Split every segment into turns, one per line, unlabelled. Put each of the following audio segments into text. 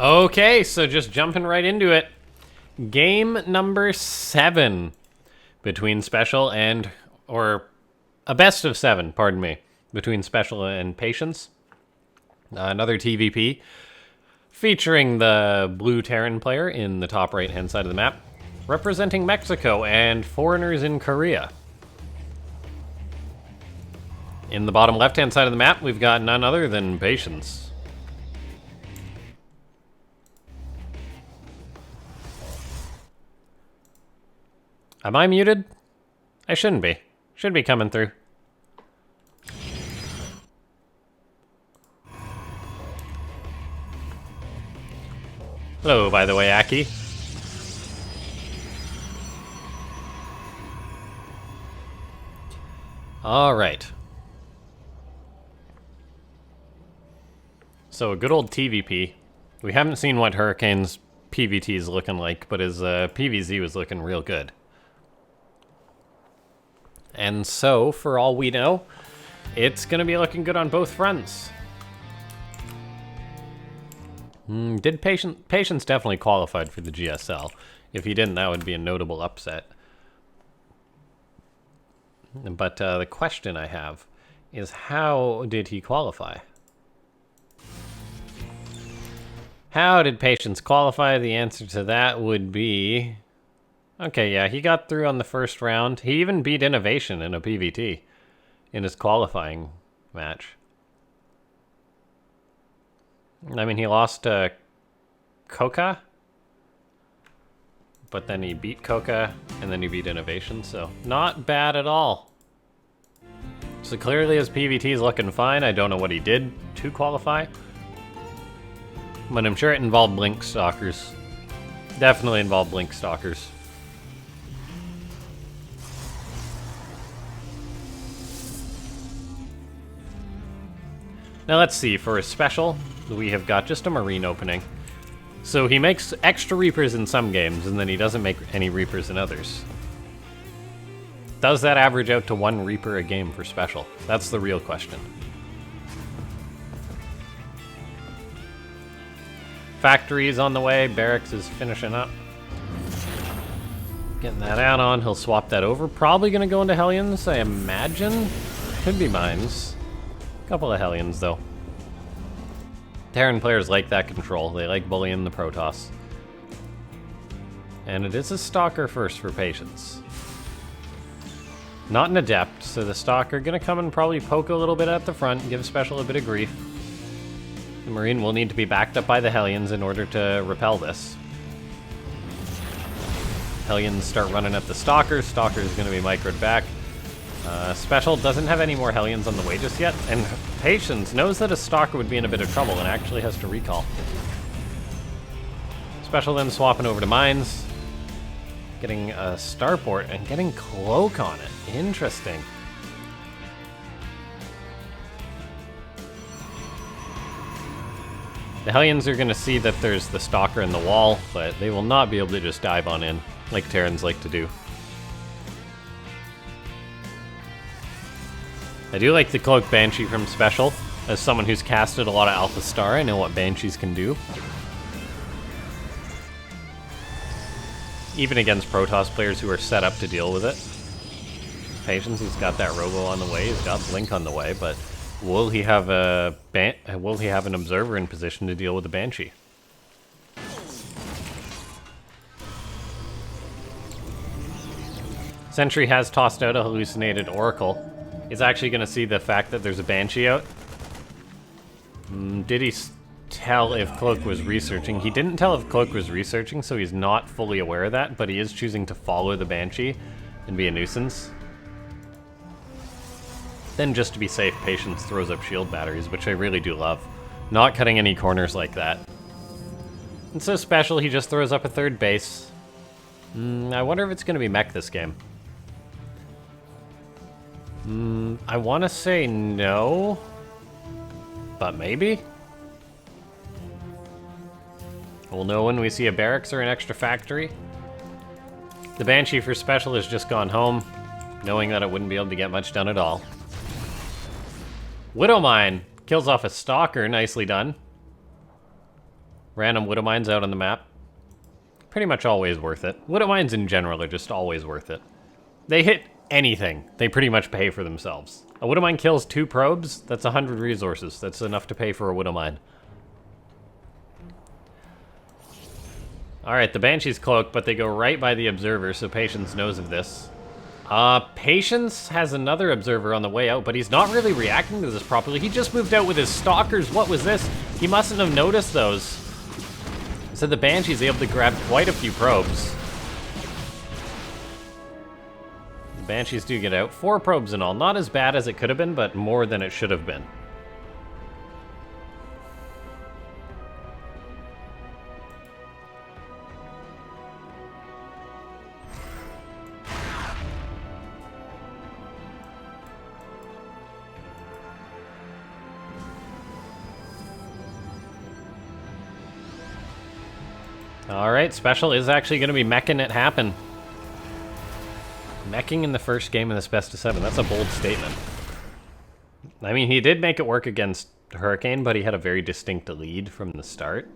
Okay, so just jumping right into it. Game number 7 between SpeCial and, or a best of 7, pardon me, between SpeCial and Patience. Another TvP featuring the blue Terran player in the top right-hand side of the map, representing Mexico and foreigners in Korea. In the bottom left-hand side of the map, we've got none other than Patience. Am I muted? I shouldn't be. Should be coming through. Hello, by the way, Aki. All right. So a good old TvP. We haven't seen what Hurricane's PVT is looking like, but his PVZ was looking real good. And so, for all we know, it's going to be looking good on both fronts. Did Patience definitely qualified for the GSL? If he didn't, that would be a notable upset. But the question I have is, how did he qualify? How did Patience qualify? The answer to that would be... Okay, yeah, he got through on the first round. He even beat Innovation in a PVT in his qualifying match. I mean, he lost to Coca, but then he beat Coca, and then he beat Innovation, so not bad at all. So clearly his PVT is looking fine. I don't know what he did to qualify, but I'm sure it involved Blink Stalkers. Definitely involved Blink Stalkers. Now let's see, for a SpeCial, we have got just a Marine opening. So he makes extra Reapers in some games, and then he doesn't make any Reapers in others. Does that average out to 1 Reaper a game for SpeCial? That's the real question. Factory is on the way, Barracks is finishing up. Getting that add-on, he'll swap that over. Probably gonna go into Hellions, I imagine. Could be Mines. Couple of Hellions, though. Terran players like that control. They like bullying the Protoss. And it is a Stalker first for Patience. Not an Adept, so the Stalker gonna come and probably poke a little bit at the front, give SpeCial a bit of grief. The Marine will need to be backed up by the Hellions in order to repel this. Hellions start running at the Stalker. Stalker is gonna be microed back. SpeCial doesn't have any more Hellions on the way just yet, and Patience knows that a Stalker would be in a bit of trouble and actually has to recall. SpeCial then swapping over to Mines, getting a Starport and getting Cloak on it. Interesting. The Hellions are going to see that there's the Stalker in the wall, but they will not be able to just dive on in like Terrans like to do. I do like the Cloak Banshee from SpeCial. As someone who's casted a lot of Alpha Star, I know what Banshees can do. Even against Protoss players who are set up to deal with it. Patience, he's got that Robo on the way, he's got Blink on the way, but will he have an Observer in position to deal with the Banshee? Sentry has tossed out a hallucinated Oracle. He's actually going to see the fact that there's a Banshee out. Did he tell if Cloak was researching? He didn't tell if Cloak was researching, so he's not fully aware of that, but he is choosing to follow the Banshee and be a nuisance. Then just to be safe, Patience throws up shield batteries, which I really do love. Not cutting any corners like that. And so SpeCial, he just throws up a 3rd base. I wonder if it's going to be mech this game. I want to say no, but maybe? We'll know when we see a Barracks or an extra factory. The Banshee for SpeCial has just gone home, knowing that it wouldn't be able to get much done at all. Widowmine kills off a Stalker, nicely done. Random Widow Mines out on the map. Pretty much always worth it. Widow Mines in general are just always worth it. They hit anything. They pretty much pay for themselves. A Widow Mine kills 2 probes. That's 100 resources. That's enough to pay for a Widow Mine. Alright, the Banshee's cloaked, but they go right by the Observer, so Patience knows of this. Patience has another Observer on the way out, but he's not really reacting to this properly. He just moved out with his Stalkers. What was this? He mustn't have noticed those. So the Banshee's able to grab quite a few probes. The Banshees do get out. 4 probes in all. Not as bad as it could have been, but more than it should have been. Alright, SpeCial is actually going to be meching it happen. Meching in the first game in this best of 7. That's a bold statement. I mean, he did make it work against Hurricane, but he had a very distinct lead from the start.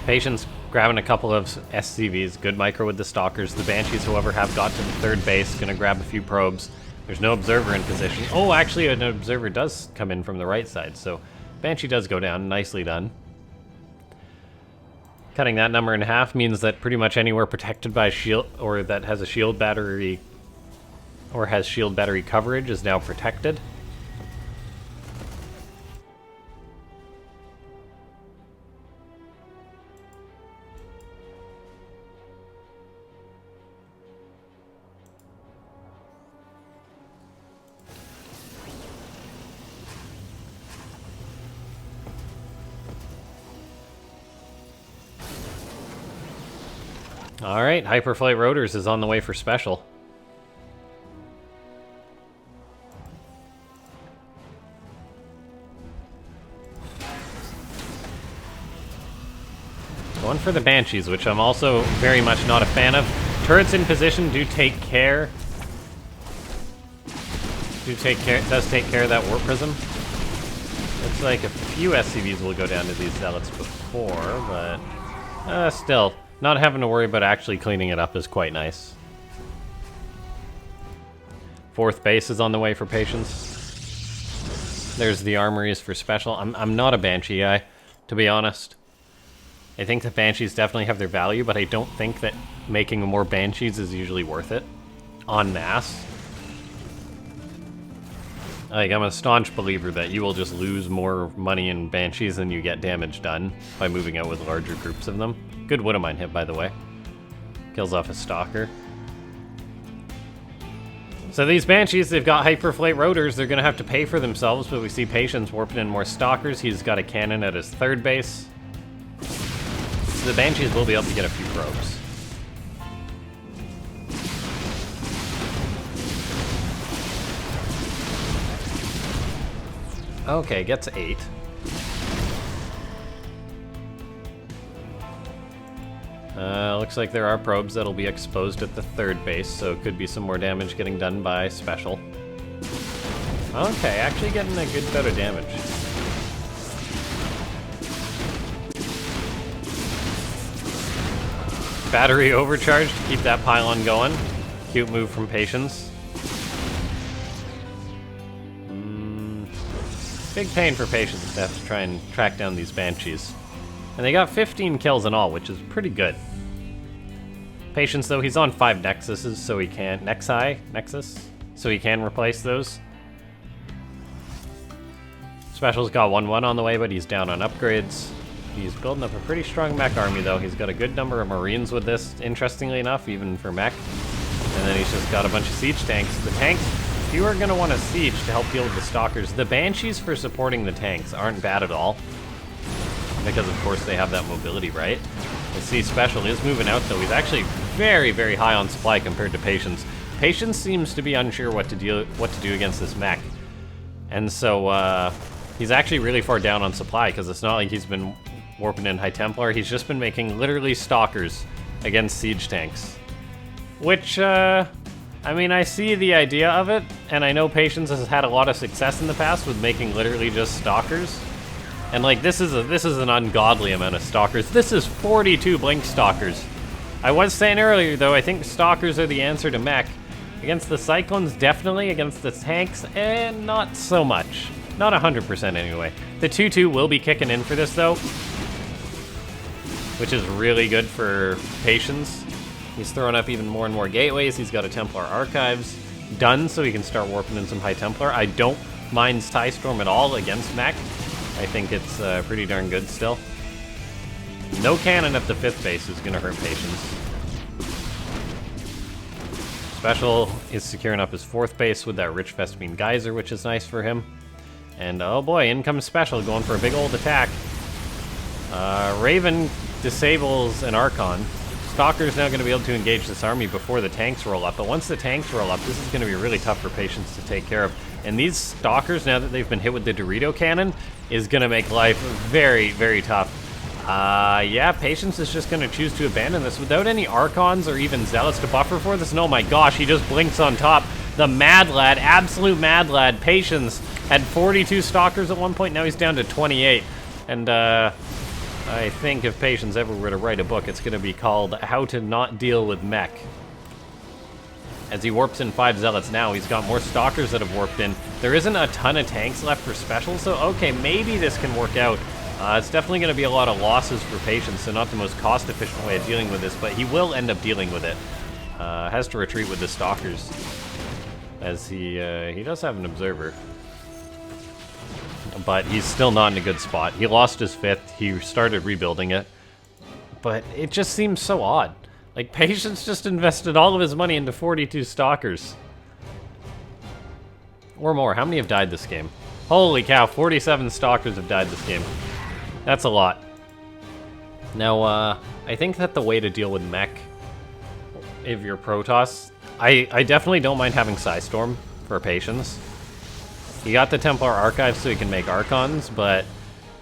Patience grabbing a couple of SCVs. Good micro with the Stalkers. The Banshees, however, have got to the 3rd base. Gonna grab a few probes. There's no Observer in position. Oh, actually, an Observer does come in from the right side, so Banshee does go down. Nicely done. Cutting that number in half means that pretty much anywhere protected by shield, or that has a shield battery, or has shield battery coverage, is now protected. Alright, Hyperflight Rotors is on the way for SpeCial. Going for the Banshees, which I'm also very much not a fan of. Turrets in position do take care. Does take care of that Warp Prism. Looks like a few SCVs will go down to these Zealots before, but still. Not having to worry about actually cleaning it up is quite nice. 4th base is on the way for Patience. There's the armories for SpeCial. I'm not a Banshee guy, to be honest. I think the Banshees definitely have their value, but I don't think that making more Banshees is usually worth it. En masse. Like, I'm a staunch believer that you will just lose more money in Banshees than you get damage done by moving out with larger groups of them. Good Widow Mine hit, by the way. Kills off a Stalker. So these Banshees, they've got Hyperflight Rotors. They're going to have to pay for themselves, but we see Patience warping in more Stalkers. He's got a cannon at his 3rd base. So the Banshees will be able to get a few probes. Okay, gets 8. Looks like there are probes that'll be exposed at the 3rd base, so it could be some more damage getting done by SpeCial. Okay, actually getting a good bit of damage. Battery overcharge to keep that pylon going. Cute move from Patience. Big pain for Patience to have to try and track down these Banshees. And they got 15 kills in all, which is pretty good. Patience, though, he's on 5 Nexuses, so he can't... Nexus? So he can replace those. SpeCial's got 1-1 on the way, but he's down on upgrades. He's building up a pretty strong mech army, though. He's got a good number of Marines with this, interestingly enough, even for mech. And then he's just got a bunch of siege tanks. The tanks, if you are going to want a siege to help deal with the Stalkers, the Banshees for supporting the tanks aren't bad at all. Because, of course, they have that mobility, right? Let's see, SpeCial is moving out, though. He's actually very, very high on supply compared to Patience. Patience seems to be unsure what to do against this mech. And so, he's actually really far down on supply, because it's not like he's been warping in High Templar. He's just been making literally Stalkers against siege tanks. Which, I mean, I see the idea of it, and I know Patience has had a lot of success in the past with making literally just stalkers. And like, this is an ungodly amount of stalkers. This is 42 blink stalkers. I was saying earlier, though, I think stalkers are the answer to mech. Against the Cyclones, definitely. Against the tanks, not so much. Not 100% anyway. The 2-2 will be kicking in for this, though, which is really good for Patience. He's throwing up even more and more gateways. He's got a Templar Archives done, so he can start warping in some High Templar. I don't mind Psystorm at all against mech. I think it's pretty darn good still. No cannon at the 5th base is going to hurt Patience. SpeCial is securing up his 4th base with that Rich Vespine Geyser, which is nice for him. And oh boy, in comes SpeCial going for a big old attack. Raven disables an Archon. Stalker's now going to be able to engage this army before the tanks roll up, but once the tanks roll up, this is going to be really tough for Patience to take care of. And these Stalkers, now that they've been hit with the Dorito Cannon, is going to make life very, very tough. Yeah, Patience is just going to choose to abandon this without any Archons or even Zealots to buffer for this. And oh my gosh, he just blinks on top. The Mad Lad, absolute Mad Lad. Patience had 42 Stalkers at one point, now he's down to 28. And, I think if Patience ever were to write a book, it's going to be called How to Not Deal with Mech. As he warps in 5 Zealots now, he's got more Stalkers that have warped in. There isn't a ton of tanks left for SpeCial, so okay, maybe this can work out. It's definitely going to be a lot of losses for Patience, so not the most cost-efficient way of dealing with this, but he will end up dealing with it. Has to retreat with the Stalkers, as he does have an Observer. But he's still not in a good spot. He lost his 5th, he started rebuilding it. But it just seems so odd. Like, Patience just invested all of his money into 42 Stalkers. Or more. How many have died this game? Holy cow, 47 Stalkers have died this game. That's a lot. Now, I think that the way to deal with mech, if you're Protoss, I definitely don't mind having Psystorm for Patience. He got the Templar Archive so he can make Archons, but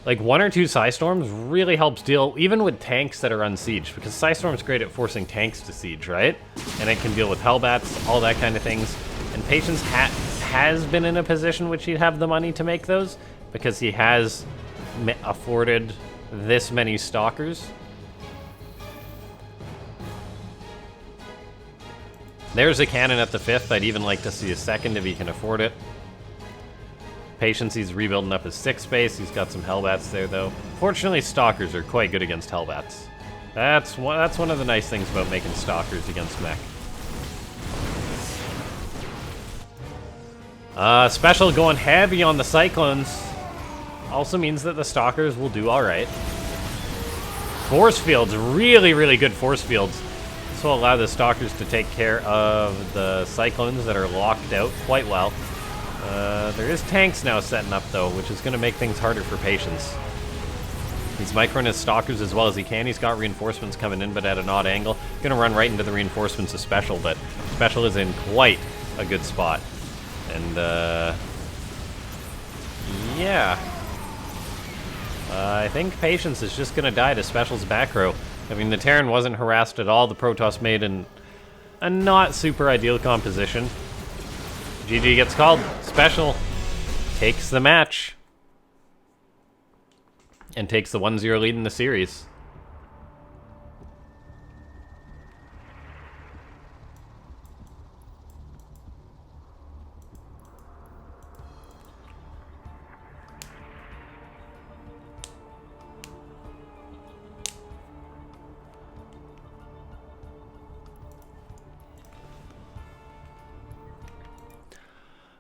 like 1 or 2 Psystorms really helps deal even with tanks that are unsieged, because Psystorm's great at forcing tanks to siege, right? And it can deal with Hellbats, all that kind of things. And Patience has been in a position which he'd have the money to make those, because he has afforded this many Stalkers. There's a cannon at the 5th. I'd even like to see a 2nd if he can afford it. Patience, he's rebuilding up his 6th base. He's got some Hellbats there, though. Fortunately, Stalkers are quite good against Hellbats. That's one of the nice things about making Stalkers against mech. SpeCial going heavy on the Cyclones also means that the Stalkers will do alright. Force fields, really, really good force fields. This will allow the Stalkers to take care of the Cyclones that are locked out quite well. There is tanks now setting up, though, which is going to make things harder for Patience. He's microing his Stalkers as well as he can. He's got reinforcements coming in, but at an odd angle. Going to run right into the reinforcements of SpeCial, but SpeCial is in quite a good spot. And, yeah. I think Patience is just going to die to SpeCial's back row. I mean, the Terran wasn't harassed at all. The Protoss made a not super ideal composition. GG gets called. SpeCial takes the match. And takes the 1-0 lead in the series.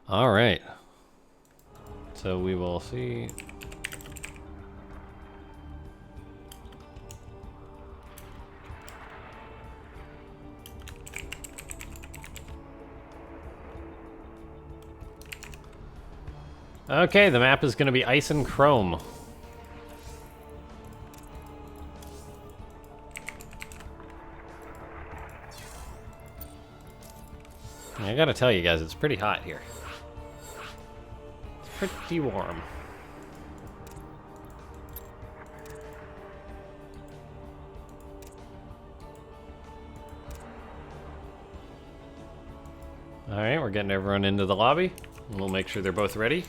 All right. So we will see. Okay, the map is going to be Ice and Chrome. I gotta tell you guys, it's pretty hot here. It's pretty warm. Alright, we're getting everyone into the lobby. We'll make sure they're both ready.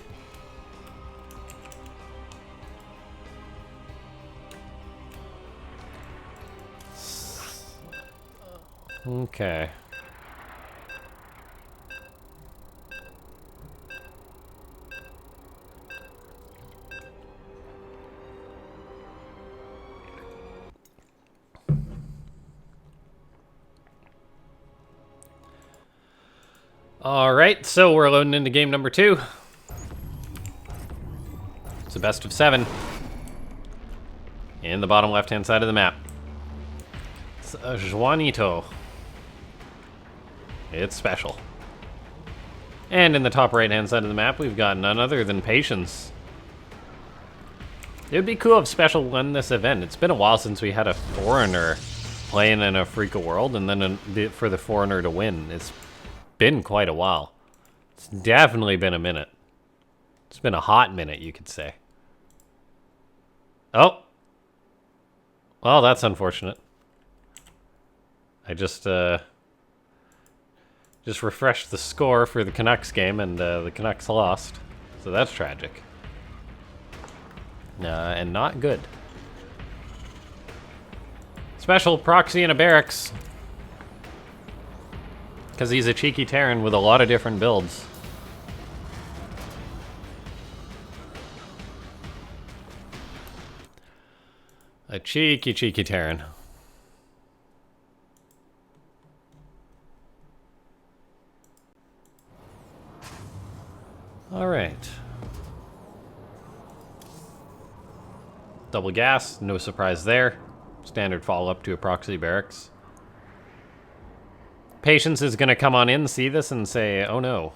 Okay. Alright, so we're loading into game number 2. It's a best of 7. In the bottom left-hand side of the map. It's Juanito. It's special. And in the top right-hand side of the map, we've got none other than Patience. It would be cool if Special won this event. It's been a while since we had a foreigner playing in a Freaka World, and then for the foreigner to win. It's been quite a while. It's definitely been a minute. It's been a hot minute, you could say. Oh. Well, that's unfortunate. I just refreshed the score for the Canucks game, and the Canucks lost. So that's tragic. And not good. Special proxy in a barracks. Because he's a cheeky Terran with a lot of different builds. A cheeky Terran. Alright. Double gas, no surprise there. Standard follow-up to a proxy barracks. Patience is going to come on in, see this, and say, oh no.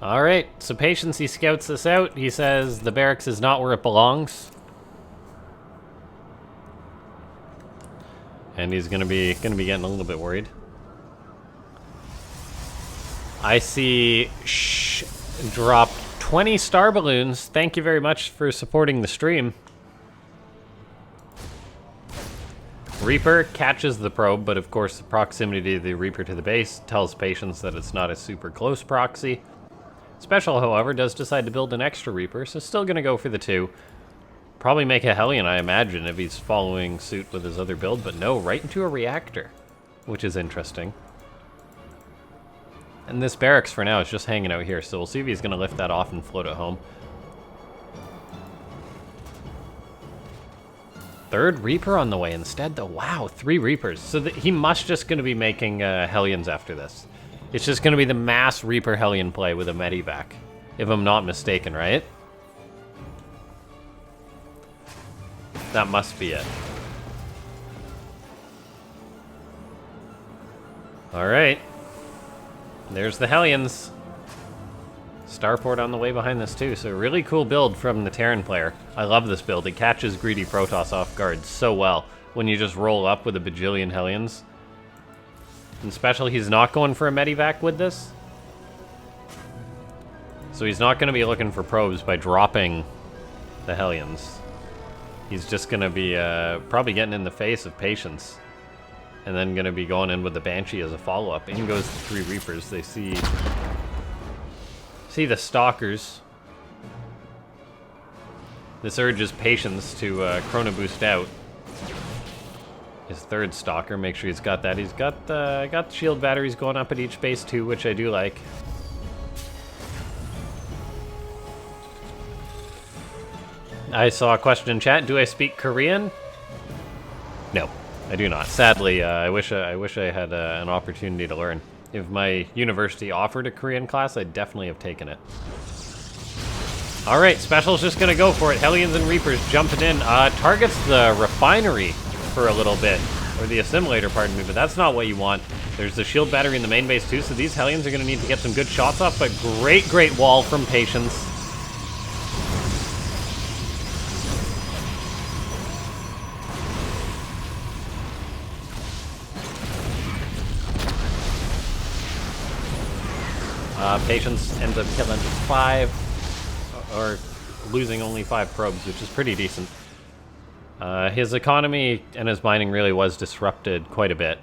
Alright, so Patience, he scouts this out. He says the barracks is not where it belongs. And he's gonna be getting a little bit worried. I see drop 20 star balloons. Thank you very much for supporting the stream. Reaper catches the probe, but of course the proximity of the Reaper to the base tells Patience that it's not a super close proxy. Special, however, does decide to build an extra Reaper, so still gonna go for the 2. Probably make a Hellion, I imagine, if he's following suit with his other build, but no, right into a reactor, which is interesting. And this barracks for now is just hanging out here, so we'll see if he's gonna lift that off and float it home. Third Reaper on the way instead, though. Wow, 3 Reapers. So he must just gonna be making Hellions after this. It's just going to be the mass Reaper Hellion play with a Medivac, if I'm not mistaken, right? That must be it. Alright. There's the Hellions. Starport on the way behind this too, so really cool build from the Terran player. I love this build. It catches greedy Protoss off guard so well when you just roll up with a bajillion Hellions. And Special, he's not going for a Medivac with this. So he's not going to be looking for probes by dropping the Hellions. He's just going to be probably getting in the face of Patience. And then going to be going in with the Banshee as a follow-up. In goes the 3 Reapers. They see the Stalkers. This urges Patience to Chrono Boost out. His 3rd Stalker, make sure he's got that. He's got the shield batteries going up at each base too, which I do like. I saw a question in chat. Do I speak Korean? No, I do not. Sadly, I wish I had an opportunity to learn. If my university offered a Korean class, I'd definitely have taken it. All right, Special's just gonna go for it. Hellions and Reapers jumping in. Targets the refinery for a little bit, or the assimilator, pardon me, but that's not what you want. There's the shield battery in the main base too, so these Hellions are going to need to get some good shots off, but great wall from Patience. Patience ends up killing 5, or losing only 5 probes, which is pretty decent. His economy and his mining really was disrupted quite a bit.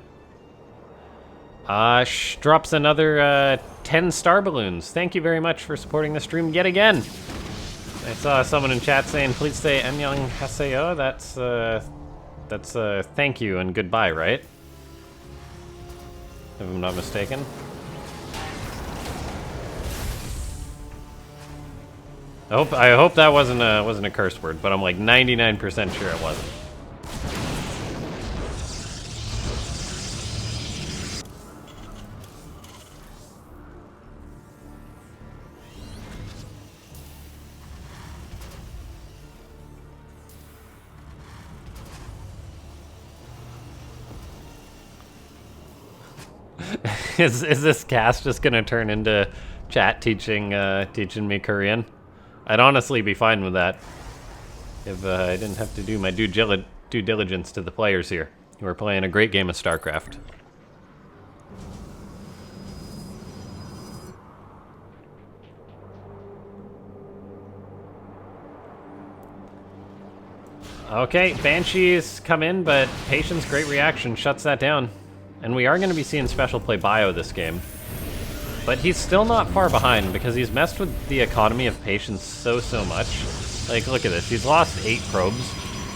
Drops another 10 star balloons. Thank you very much for supporting the stream yet again. I saw someone in chat saying, please say Annyeong Haseyo. That's thank you and goodbye, right? If I'm not mistaken. I hope that wasn't a curse word, but I'm like 99% sure it wasn't. Is this cast just gonna turn into chat teaching me Korean? I'd honestly be fine with that if I didn't have to do my due diligence to the players here, who are playing a great game of Starcraft. Okay, Banshees come in, but Patience, great reaction, shuts that down. And we are going to be seeing SpeCial play Bio this game. But he's still not far behind, because he's messed with the economy of Patience so much. Like, look at this, he's lost 8 probes.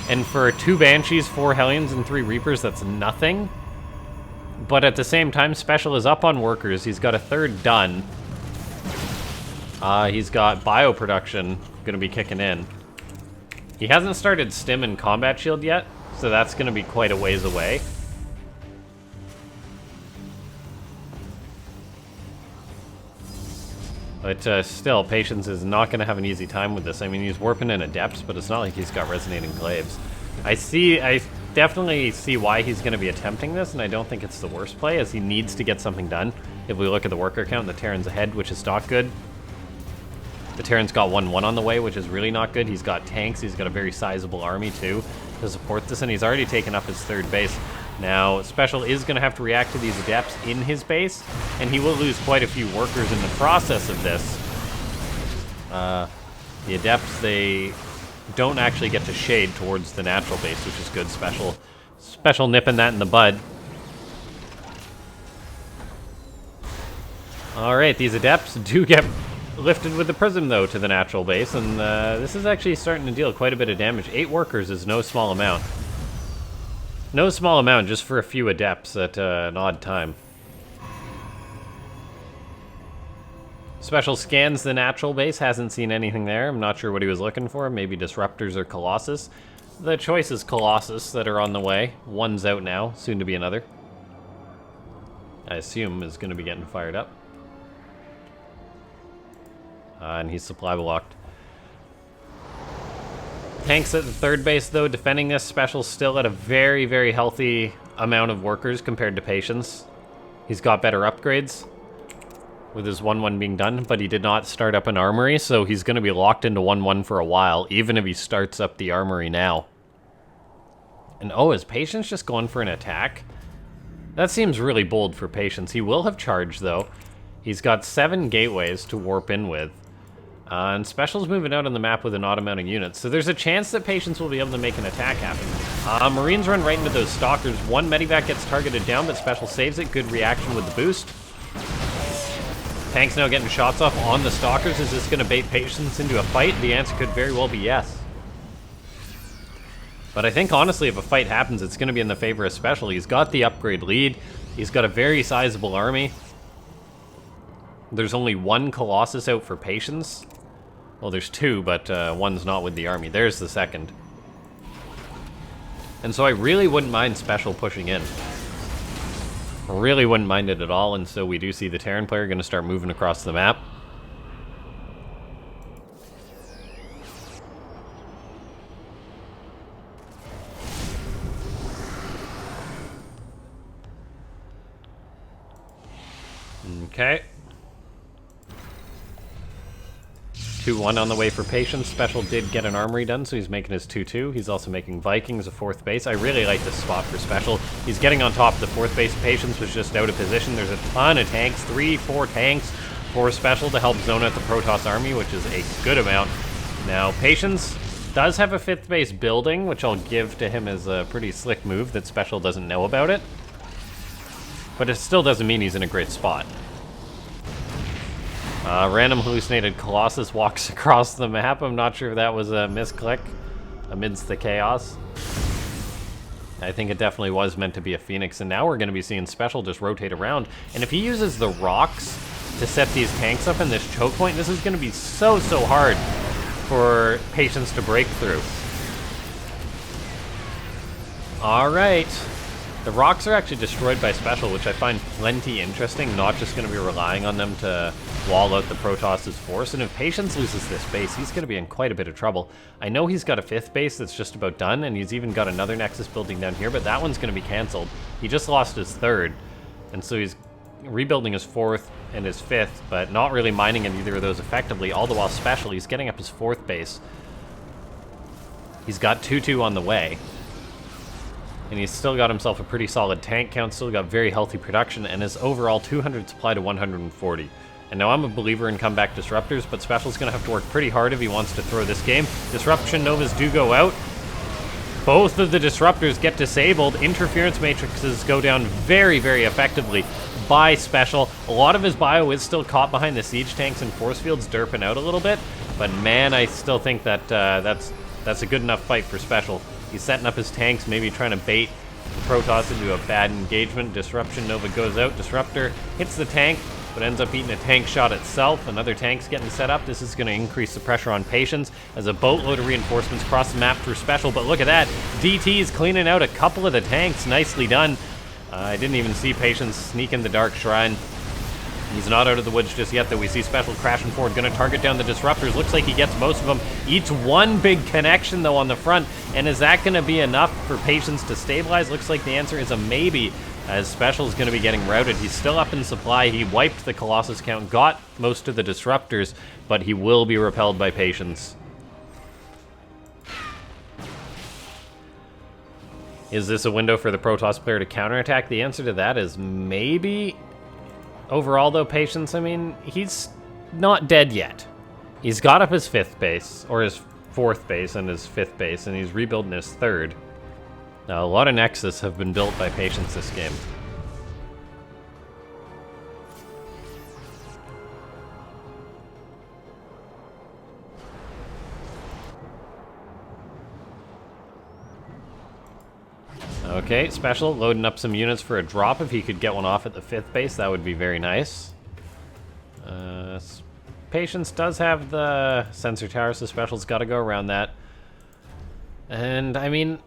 And for 2 Banshees, 4 Hellions, and 3 Reapers, that's nothing. But at the same time, SpeCial is up on workers, he's got a 3rd done. He's got Bio production going to be kicking in. He hasn't started Stim and Combat Shield yet, so that's going to be quite a ways away. But still, Patience is not going to have an easy time with this. I mean, he's warping in Adepts, but it's not like he's got Resonating Glaives. I definitely see why he's going to be attempting this, and I don't think it's the worst play, as he needs to get something done. If we look at the worker count, the Terran's ahead, which is not good. The Terran's got 1-1 on the way, which is really not good. He's got tanks, he's got a very sizable army too to support this, and he's already taken up his 3rd base. Now, SpeCial is going to have to react to these Adepts in his base, and he will lose quite a few workers in the process of this. The Adepts, they don't actually get to shade towards the natural base, which is good. SpeCial nipping that in the bud. Alright, these Adepts do get lifted with the Prism, though, to the natural base, and this is actually starting to deal quite a bit of damage. 8 workers is no small amount. No small amount, just for a few Adepts at an odd time. SpeCial scans the natural base, hasn't seen anything there. I'm not sure what he was looking for, maybe Disruptors or Colossus. The choice is Colossus that are on the way. One's out now, soon to be another. I assume is going to be getting fired up. And he's supply blocked. Tanks at the 3rd base, though, defending this. SpeCial's still at a very, very healthy amount of workers compared to Patience. He's got better upgrades with his 1-1 being done, but he did not start up an armory, so he's going to be locked into 1-1 for a while, even if he starts up the armory now. And oh, is Patience just going for an attack? That seems really bold for Patience. He will have charge, though. He's got 7 gateways to warp in with. And SpeCial's moving out on the map with an odd amount of units, so there's a chance that Patience will be able to make an attack happen. Marines run right into those Stalkers. 1 Medivac gets targeted down, but SpeCial saves it. Good reaction with the boost. Tank's now getting shots off on the Stalkers. Is this going to bait Patience into a fight? The answer could very well be yes. But I think, honestly, if a fight happens, it's going to be in the favor of SpeCial. He's got the upgrade lead. He's got a very sizable army. There's only 1 Colossus out for Patience. Well, there's 2, but one's not with the army. There's the 2nd. And so I really wouldn't mind SpeCial pushing in. Really wouldn't mind it at all, and so we do see the Terran player going to start moving across the map. Okay. 2-1 on the way for Patience. SpeCial did get an armory done, so he's making his 2-2. He's also making Vikings a 4th base. I really like this spot for SpeCial. He's getting on top of the 4th base. Patience was just out of position. There's a ton of tanks, 3-4 tanks for Special to help zone out the Protoss army, which is a good amount. Now, Patience does have a 5th base building, which I'll give to him as a pretty slick move that Special doesn't know about it. But it still doesn't mean he's in a great spot. Random hallucinated Colossus walks across the map. I'm not sure if that was a misclick amidst the chaos. I think it definitely was meant to be a Phoenix, and now we're going to be seeing Special just rotate around. And if he uses the rocks to set these tanks up in this choke point, this is going to be so hard for Patience to break through. Alright. The rocks are actually destroyed by Special, which I find plenty interesting, not just going to be relying on them to wall out the Protoss' force. And if Patience loses this base, he's going to be in quite a bit of trouble. I know he's got a 5th base that's just about done, and he's even got another Nexus building down here, but that one's going to be cancelled. He just lost his 3rd, and so he's rebuilding his 4th and his 5th, but not really mining in either of those effectively, all the while Special, he's getting up his 4th base. He's got 2-2 on the way. And he's still got himself a pretty solid tank count, still got very healthy production, and his overall 200 supply to 140. And now I'm a believer in comeback disruptors, but Special's going to have to work pretty hard if he wants to throw this game. Disruption Novas do go out. Both of the disruptors get disabled. Interference matrices go down very effectively by Special. A lot of his bio is still caught behind the siege tanks and force fields, derping out a little bit. But man, I still think that that's a good enough fight for Special. He's setting up his tanks, maybe trying to bait the Protoss into a bad engagement. Disruption Nova goes out. Disruptor hits the tank, but ends up eating a tank shot itself. Another tank's getting set up. This is going to increase the pressure on Patience as a boatload of reinforcements cross the map through Special. But look at that. DT is cleaning out a couple of the tanks. Nicely done. I didn't even see Patience sneak in the Dark Shrine. He's not out of the woods just yet, though. We see Special crashing forward, going to target down the disruptors. Looks like he gets most of them. Eats one big connection, though, on the front. And is that going to be enough for Patience to stabilize? Looks like the answer is a maybe, as Special is going to be getting routed. He's still up in supply. He wiped the Colossus count, got most of the disruptors, but he will be repelled by Patience. Is this a window for the Protoss player to counterattack? The answer to that is maybe. Overall, though, Patience, I mean, he's not dead yet. He's got up his 5th base, or his 4th base and his 5th base, and he's rebuilding his 3rd. Now, a lot of Nexus have been built by Patience this game. Okay, Special loading up some units for a drop. If he could get one off at the 5th base, that would be very nice. Patience does have the sensor tower, so Special's got to go around that. And, I mean,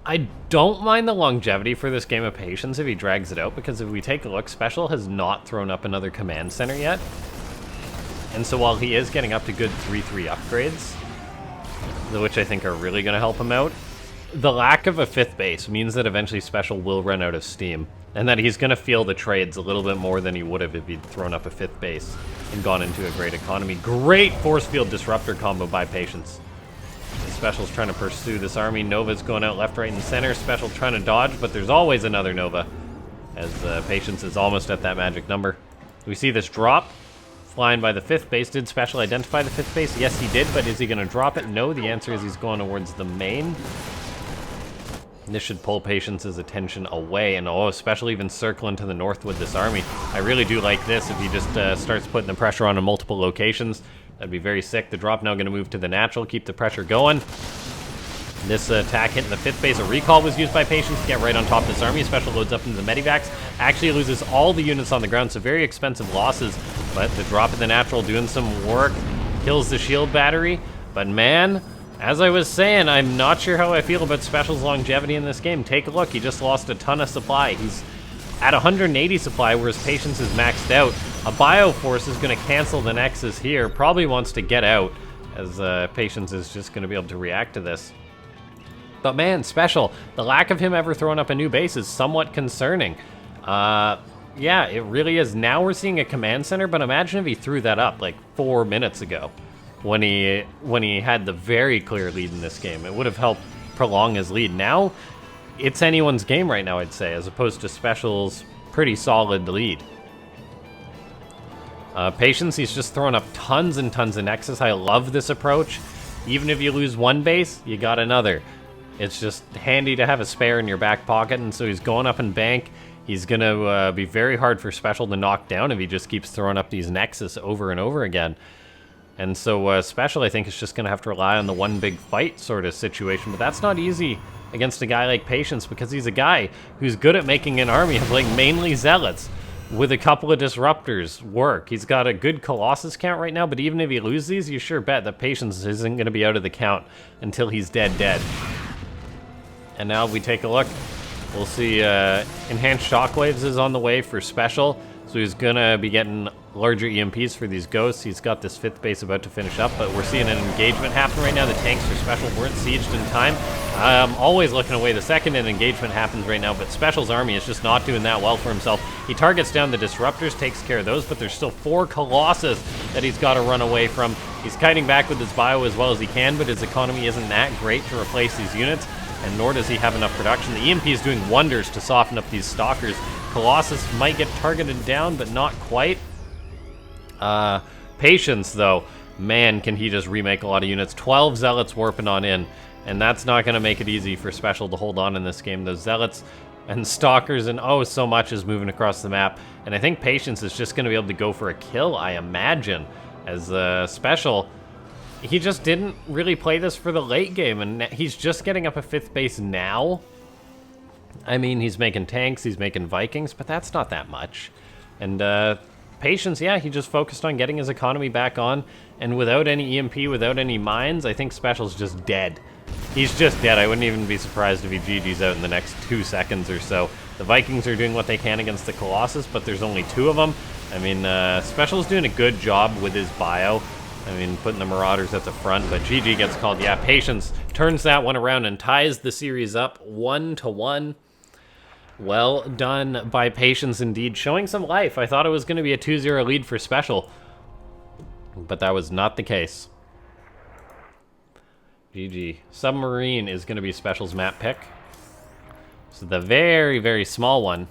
I don't mind the longevity for this game of Patience if he drags it out, because if we take a look, Special has not thrown up another command center yet. And so while he is getting up to good 3-3 upgrades, which I think are really going to help him out, the lack of a 5th base means that eventually Special will run out of steam, and that he's going to feel the trades a little bit more than he would have if he'd thrown up a 5th base and gone into a great economy. Great force field disruptor combo by Patience. Special's trying to pursue this army. Nova's going out left, right, and center. Special trying to dodge, but there's always another Nova, as Patience is almost at that magic number. We see this drop flying by the 5th base. Did Special identify the 5th base? Yes, he did, but is he going to drop it? No, the answer is he's going towards the main. This should pull Patience's attention away, and Special even circling to the north with this army. I really do like this. If he just starts putting the pressure on multiple locations, that'd be very sick. The drop now going to move to the natural, keep the pressure going. This attack hitting the 5th base. A recall was used by Patience to get right on top of this army. Special loads up into the medivacs. Actually loses all the units on the ground, so very expensive losses. But the drop in the natural doing some work. Kills the shield battery. But man, as I was saying, I'm not sure how I feel about Special's longevity in this game. Take a look. He just lost a ton of supply. He's at 180 supply, whereas Patience is maxed out. A Bioforce is going to cancel the Nexus here. Probably wants to get out, as Patience is just going to be able to react to this. But man, Special, the lack of him ever throwing up a new base is somewhat concerning. Yeah, it really is. Now we're seeing a command center, but imagine if he threw that up like 4 minutes ago when he had the very clear lead in this game. It would have helped prolong his lead. Now, it's anyone's game right now, I'd say, as opposed to Special's pretty solid lead. Patience, he's just throwing up tons and tons of Nexus. I love this approach. Even if you lose one base, you got another. It's just handy to have a spare in your back pocket, and so he's going up in bank. He's going to be very hard for SpeCial to knock down if he just keeps throwing up these Nexus over and over again. And so SpeCial, I think, is just going to have to rely on the one big fight sort of situation. But that's not easy against a guy like Patience, because he's a guy who's good at making an army of, like, mainly Zealots with a couple of Disruptors work. He's got a good Colossus count right now, but even if he loses these, you sure bet that Patience isn't going to be out of the count until he's dead. And now if we take a look, we'll see Enhanced Shockwaves is on the way for SpeCial. So he's going to be getting larger EMPs for these Ghosts. He's got this 5th base about to finish up, but we're seeing an engagement happen right now. The tanks for SpeCial weren't sieged in time. I'm always looking away the second an engagement happens right now, but SpeCial's army is just not doing that well for himself. He targets down the Disruptors, takes care of those, but there's still 4 Colossus that he's got to run away from. He's kiting back with his bio as well as he can, but his economy isn't that great to replace these units, and nor does he have enough production. The EMP is doing wonders to soften up these Stalkers. Colossus might get targeted down, but not quite. Patience, though, man, can he just remake a lot of units. 12 Zealots warping on in, and that's not going to make it easy for SpeCial to hold on in this game. Those Zealots and Stalkers and oh, so much is moving across the map, and I think Patience is just going to be able to go for a kill, I imagine, as SpeCial, he just didn't really play this for the late game, and he's just getting up a 5th base now. I mean, he's making tanks, he's making Vikings, but that's not that much. And Patience, yeah, he just focused on getting his economy back on, and without any EMP, without any mines, I think SpeCial's just dead. He's just dead. I wouldn't even be surprised if he GG's out in the next 2 seconds or so. The Vikings are doing what they can against the Colossus, but there's only 2 of them. I mean, SpeCial's doing a good job with his bio. I mean, putting the Marauders at the front, but GG gets called. Yeah, Patience turns that one around and ties the series up 1-1. Well done by Patience indeed, showing some life. I thought it was going to be a 2-0 lead for SpeCial, but that was not the case. GG. Submarine is going to be SpeCial's map pick. So the very, very small one.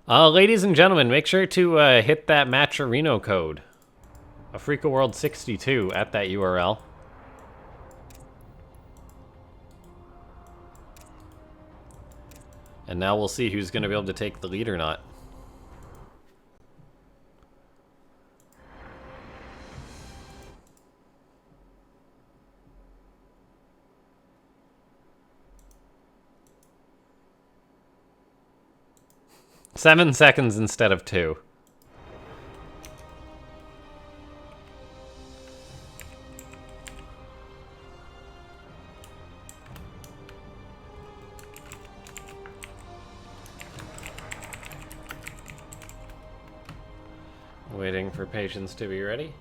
Ladies and gentlemen, make sure to hit that Matcherino code. AfricaWorld62 at that URL. And now we'll see who's going to be able to take the lead or not. Seven seconds instead of 2. Waiting for Patience to be ready.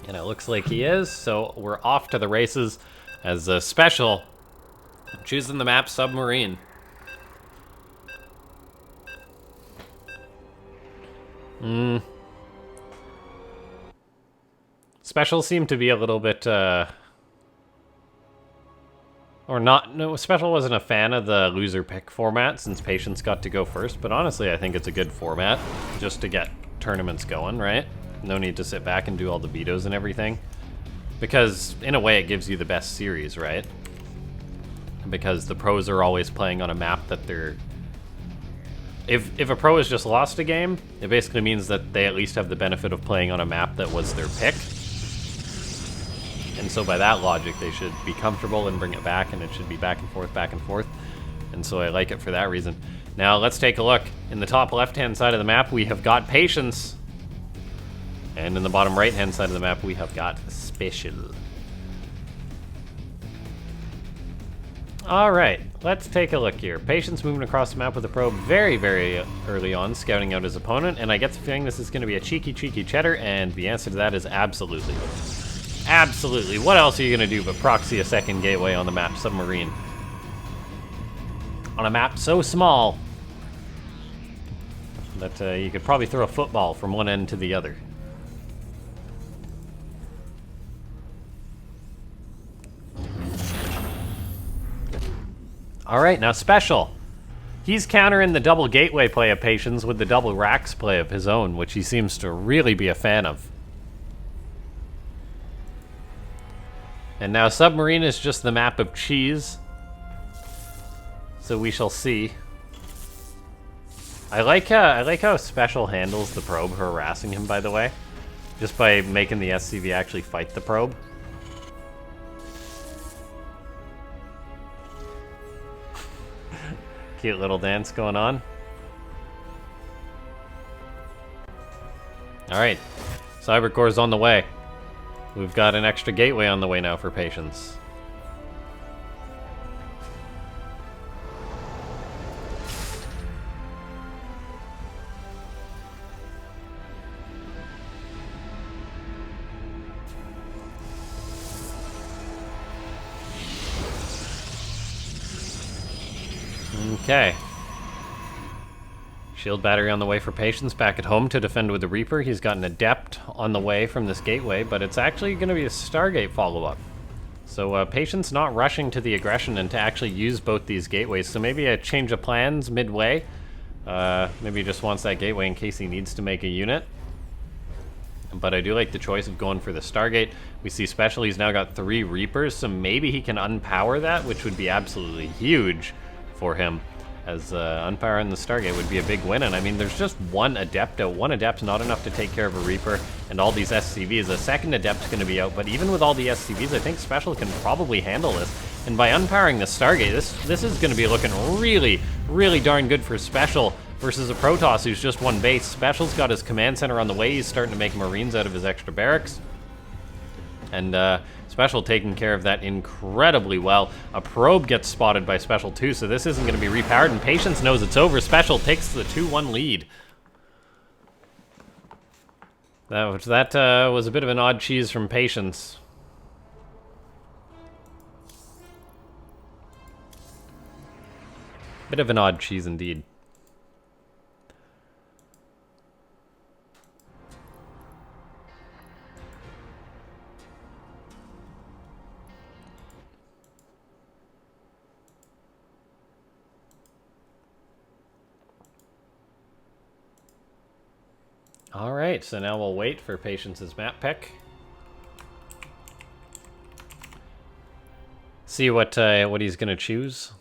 And it looks like he is, so we're off to the races as SpeCial choosing the map Submarine. SpeCial seemed to be a little bit, or not, no, SpeCial wasn't a fan of the loser pick format since Patience got to go first, but honestly I think it's a good format just to get tournaments going, right? No need to sit back and do all the vetoes and everything, because in a way it gives you the best series, right? Because the pros are always playing on a map that they're... If a pro has just lost a game, it basically means that they at least have the benefit of playing on a map that was their pick. And so by that logic, they should be comfortable and bring it back, and it should be back and forth, back and forth. And so I like it for that reason. Now let's take a look. In the top left-hand side of the map, we have got Patience. And in the bottom right-hand side of the map, we have got SpeCial. Alright, let's take a look here. Patience moving across the map with a probe very, very early on, scouting out his opponent, and I get the feeling this is going to be a cheeky cheddar, and the answer to that is absolutely. Absolutely. What else are you going to do but proxy a second gateway on the map Submarine? On a map so small that you could probably throw a football from one end to the other. All right, now SpeCial. He's countering the double gateway play of Patience with the double racks play of his own, which he seems to really be a fan of. And now Submarine is just the map of cheese. So we shall see. I like how SpeCial handles the probe harassing him, by the way. Just by making the SCV actually fight the probe. Cute little dance going on. Alright, Cybercore's on the way. We've got an extra gateway on the way now for Patience. Okay. Shield battery on the way for Patience. Back at home to defend with the Reaper. He's got an Adept on the way from this gateway, but it's actually going to be a Stargate follow-up. So Patience not rushing to the aggression and to actually use both these gateways. So maybe a change of plans midway. Maybe he just wants that gateway in case he needs to make a unit. But I do like the choice of going for the Stargate. We see SpeCial, he's now got 3 Reapers, so maybe he can unpower that, which would be absolutely huge for him. As unpowering the Stargate would be a big win, and I mean, there's just one Adept out. One Adept's not enough to take care of a Reaper, and all these SCVs. A second Adept's going to be out, but even with all the SCVs, I think SpeCial can probably handle this. And by unpowering the Stargate, this is going to be looking really, really darn good for SpeCial versus a Protoss who's just one base. SpeCial's got his command center on the way. He's starting to make Marines out of his extra barracks. And SpeCial taking care of that incredibly well. A probe gets spotted by SpeCial too, so this isn't going to be repowered, and Patience knows it's over. SpeCial takes the 2-1 lead. That was a bit of an odd cheese from Patience. Bit of an odd cheese indeed. Alright, so now we'll wait for Patience's map pick. See what he's gonna choose.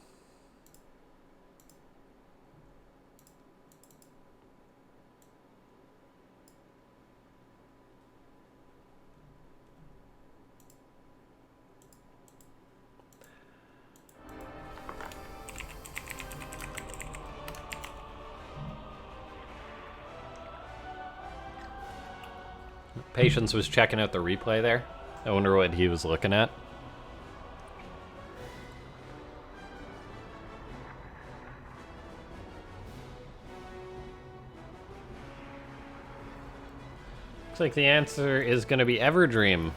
Patience was checking out the replay there. I wonder what he was looking at. Looks like the answer is going to be Everdream.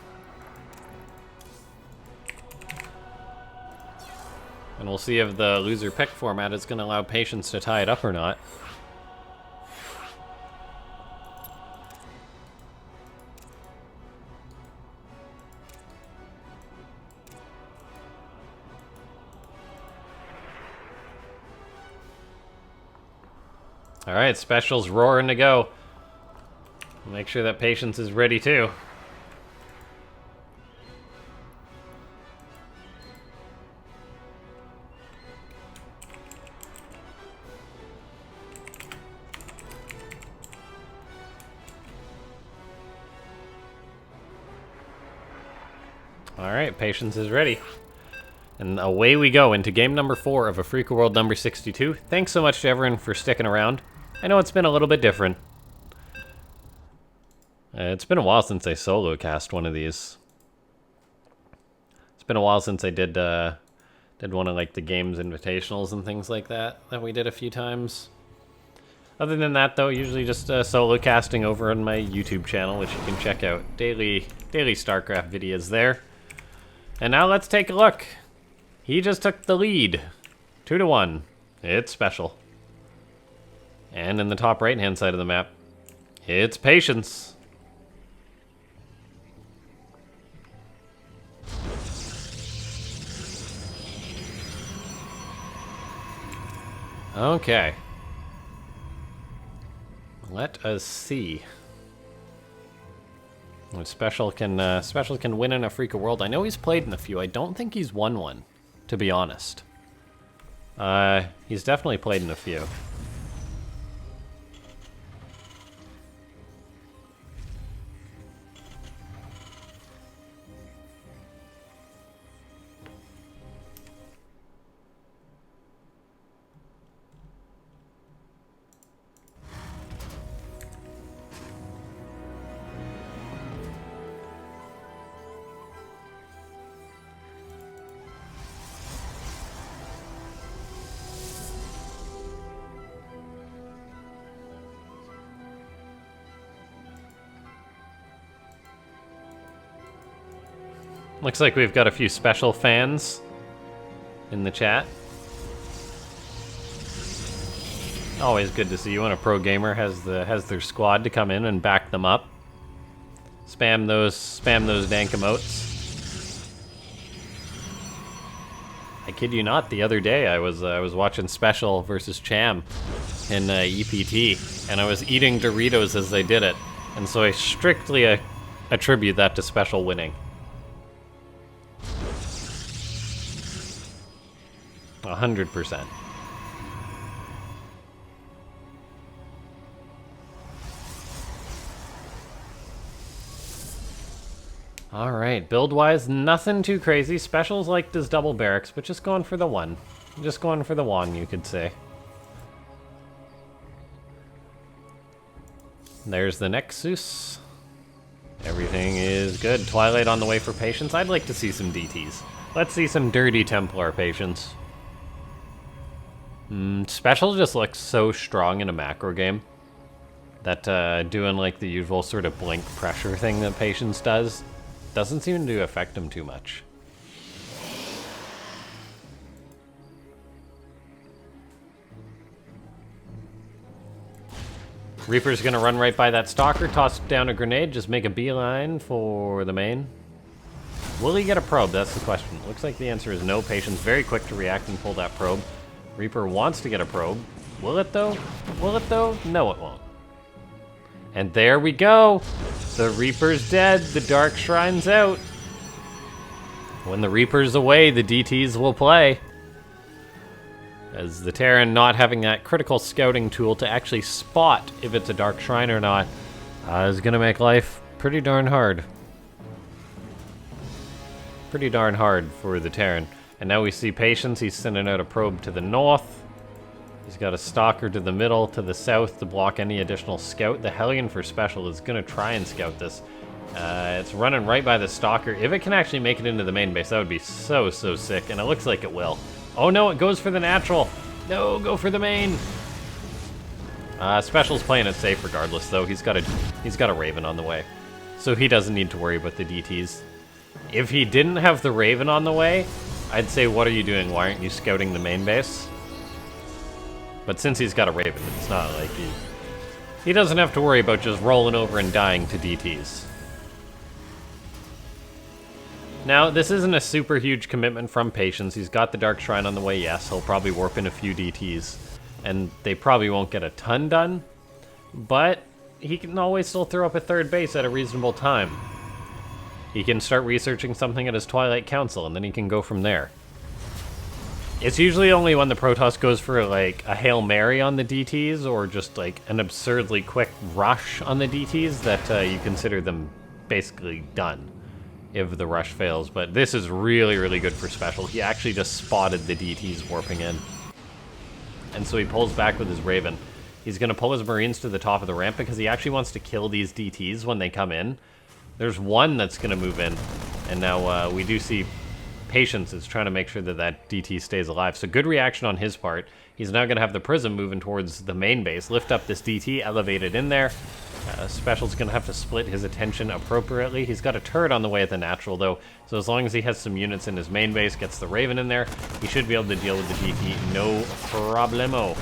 And we'll see if the loser pick format is going to allow Patience to tie it up or not. Alright, SpeCial's roaring to go. Make sure that Patience is ready too. Alright, Patience is ready. And away we go into game number 4 of Afrika World number 62. Thanks so much to everyone for sticking around. I know it's been a little bit different. It's been a while since I solo cast one of these. It's been a while since I did one of like the games invitationals and things like that we did a few times. Other than that though, usually just solo casting over on my YouTube channel, which you can check out. Daily Starcraft videos there. And now let's take a look. He just took the lead. 2-1. It's SpeCial. And in the top right-hand side of the map, it's Patience. Okay. Let us see. Special can win in a Freak of World. I know he's played in a few. I don't think he's won one, to be honest. He's definitely played in a few. Looks like we've got a few special fans in the chat. Always good to see you when a pro gamer has their squad to come in and back them up. Spam those dank emotes. I kid you not, the other day I was watching SpeCial versus Cham in EPT, and I was eating Doritos as they did it, and so I strictly attribute that to SpeCial winning. 100%. Alright, build-wise, nothing too crazy. Specials like does double barracks, but just going for the one. Just going for the one, you could say. There's the Nexus. Everything is good. Twilight on the way for Patience. I'd like to see some DTs. Let's see some dirty Templar Patience. Special just looks so strong in a macro game that doing like the usual sort of blink pressure thing that Patience does doesn't seem to affect him too much. Reaper's gonna run right by that Stalker, toss down a grenade, just make a beeline for the main. Will he get a probe? That's the question. Looks like the answer is no. Patience very quick to react and pull that probe. Reaper wants to get a probe. Will it though? Will it though? No, it won't. And there we go. The Reaper's dead. The Dark Shrine's out. When the Reaper's away, the DTs will play. As the Terran not having that critical scouting tool to actually spot if it's a Dark Shrine or not is going to make life pretty darn hard. Pretty darn hard for the Terran. And now we see Patience. He's sending out a probe to the north. He's got a Stalker to the middle, to the south to block any additional scout. The Hellion for Special is going to try and scout this. It's running right by the Stalker. If it can actually make it into the main base, that would be so, so sick. And it looks like it will. Oh no, it goes for the natural. No, go for the main. Special's playing it safe regardless, though. He's got a Raven on the way. So he doesn't need to worry about the DTs. If he didn't have the Raven on the way, I'd say, what are you doing? Why aren't you scouting the main base? But since he's got a Raven, it's not like he doesn't have to worry about just rolling over and dying to DTs. Now, this isn't a super huge commitment from Patience. He's got the Dark Shrine on the way, yes. He'll probably warp in a few DTs, and they probably won't get a ton done, but he can always still throw up a third base at a reasonable time. He can start researching something at his Twilight Council, and then he can go from there. It's usually only when the Protoss goes for, like, a Hail Mary on the DTs, or just, like, an absurdly quick rush on the DTs that you consider them basically done if the rush fails. But this is really, really good for Special. He actually just spotted the DTs warping in. And so he pulls back with his Raven. He's going to pull his Marines to the top of the ramp because he actually wants to kill these DTs when they come in. There's one that's going to move in, and now we do see Patience is trying to make sure that that DT stays alive. So good reaction on his part. He's now going to have the Prism moving towards the main base, lift up this DT, elevate it in there. Special's going to have to split his attention appropriately. He's got a turret on the way at the natural, though, so as long as he has some units in his main base, gets the Raven in there, he should be able to deal with the DT no problemo.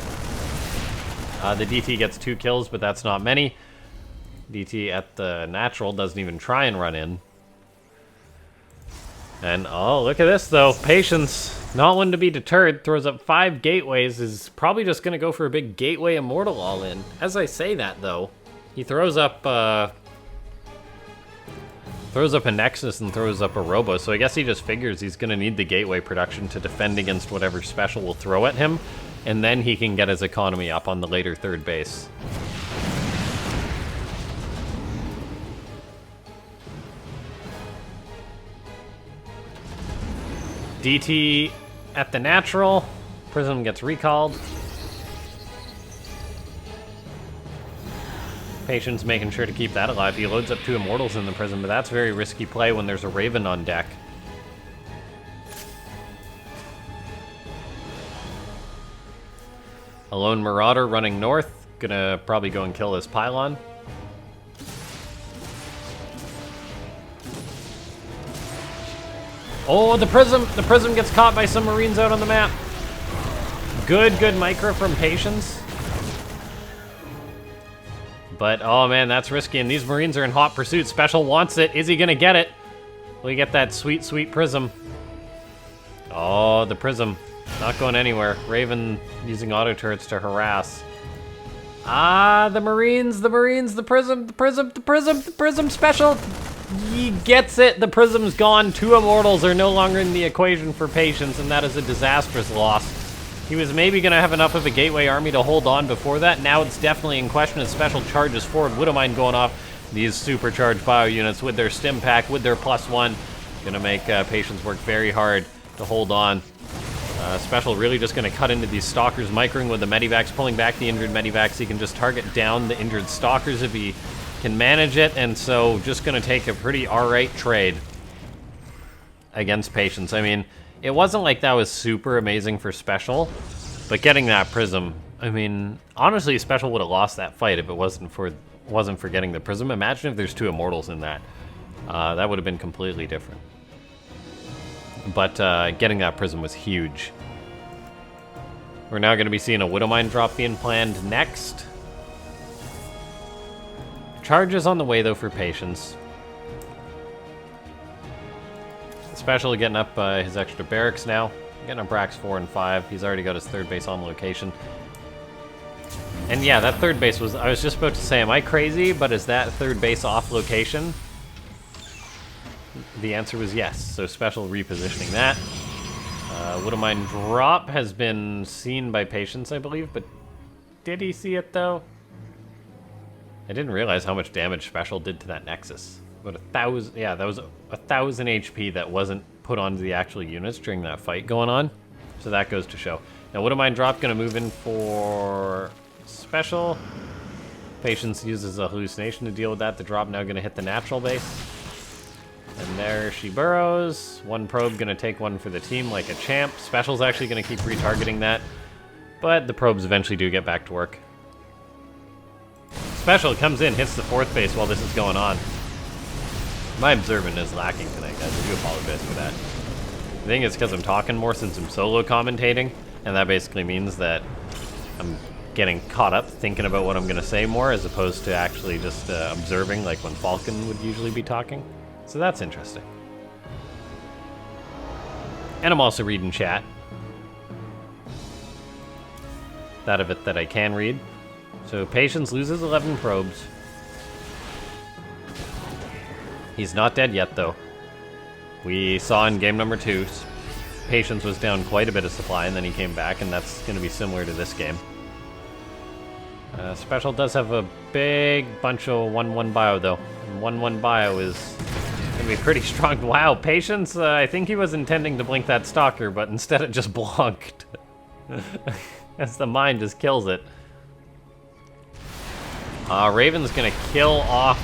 The DT gets 2 kills, but that's not many. DT at the natural doesn't even try and run in. And, oh, look at this, though. Patience. Not one to be deterred, throws up 5 gateways, is probably just going to go for a big gateway immortal all-in. As I say that, though, he throws up a Nexus and throws up a Robo, so I guess he just figures he's going to need the gateway production to defend against whatever special will throw at him, and then he can get his economy up on the later third base. DT at the natural. Prism gets recalled. Patience making sure to keep that alive. He loads up 2 Immortals in the Prism, but that's very risky play when there's a Raven on deck. A lone Marauder running north. Gonna probably go and kill this Pylon. Oh, the Prism gets caught by some Marines out on the map. Good micro from Patience. But, oh man, that's risky, and these Marines are in hot pursuit. SpeCial wants it. Is he gonna get it? Will he get that sweet, sweet Prism? Oh, the Prism. Not going anywhere. Raven using auto turrets to harass. Ah, the Marines, the Prism, SpeCial! He gets it. The Prism's gone. 2 Immortals are no longer in the equation for Patience, and that is a disastrous loss. He was maybe going to have enough of a gateway army to hold on before that. Now it's definitely in question as SpeCial charges forward. Widowmine going off. These supercharged bio units with their stim pack, with their +1. Going to make Patience work very hard to hold on. SpeCial really just going to cut into these Stalkers, microing with the Medivacs, pulling back the injured Medivacs. He can just target down the injured Stalkers if he can manage it, and so just going to take a pretty alright trade against Patience. I mean, it wasn't like that was super amazing for SpeCial, but getting that Prism, I mean, honestly, SpeCial would have lost that fight if it wasn't for getting the Prism. Imagine if there's 2 Immortals in that. That would have been completely different. But getting that Prism was huge. We're now going to be seeing a Widowmine drop being planned next. Charges on the way, though, for Patience. SpeCial getting up his extra barracks now. Getting up Brax 4 and 5. He's already got his third base on location. And yeah, that third base was... I was just about to say, am I crazy? But is that third base off location? The answer was yes. So SpeCial repositioning that. Widowmine drop has been seen by Patience, I believe. But did he see it, though? I didn't realize how much damage SpeCial did to that Nexus. About 1,000, yeah, that was 1,000 HP that wasn't put onto the actual units during that fight going on. So that goes to show. Now, Widowmine drop gonna move in for SpeCial. Patience uses a hallucination to deal with that. The drop now gonna hit the natural base. And there she burrows. 1 probe gonna take 1 for the team like a champ. SpeCial's actually gonna keep retargeting that. But the probes eventually do get back to work. SpeCial comes in, hits the 4th base while this is going on. My observant is lacking tonight, guys. I do apologize for that. I think it's because I'm talking more since I'm solo commentating, and that basically means that I'm getting caught up thinking about what I'm going to say more as opposed to actually just observing like when Falcon would usually be talking. So that's interesting. And I'm also reading chat. That of it that I can read. So Patience loses 11 probes. He's not dead yet, though. We saw in game number 2, Patience was down quite a bit of supply, and then he came back, and that's going to be similar to this game. SpeCial does have a big bunch of 1-1 bio, though. And 1-1 bio is going to be pretty strong. Wow, Patience, I think he was intending to blink that Stalker, but instead it just blonked. As the mine just kills it. Raven's going to kill off,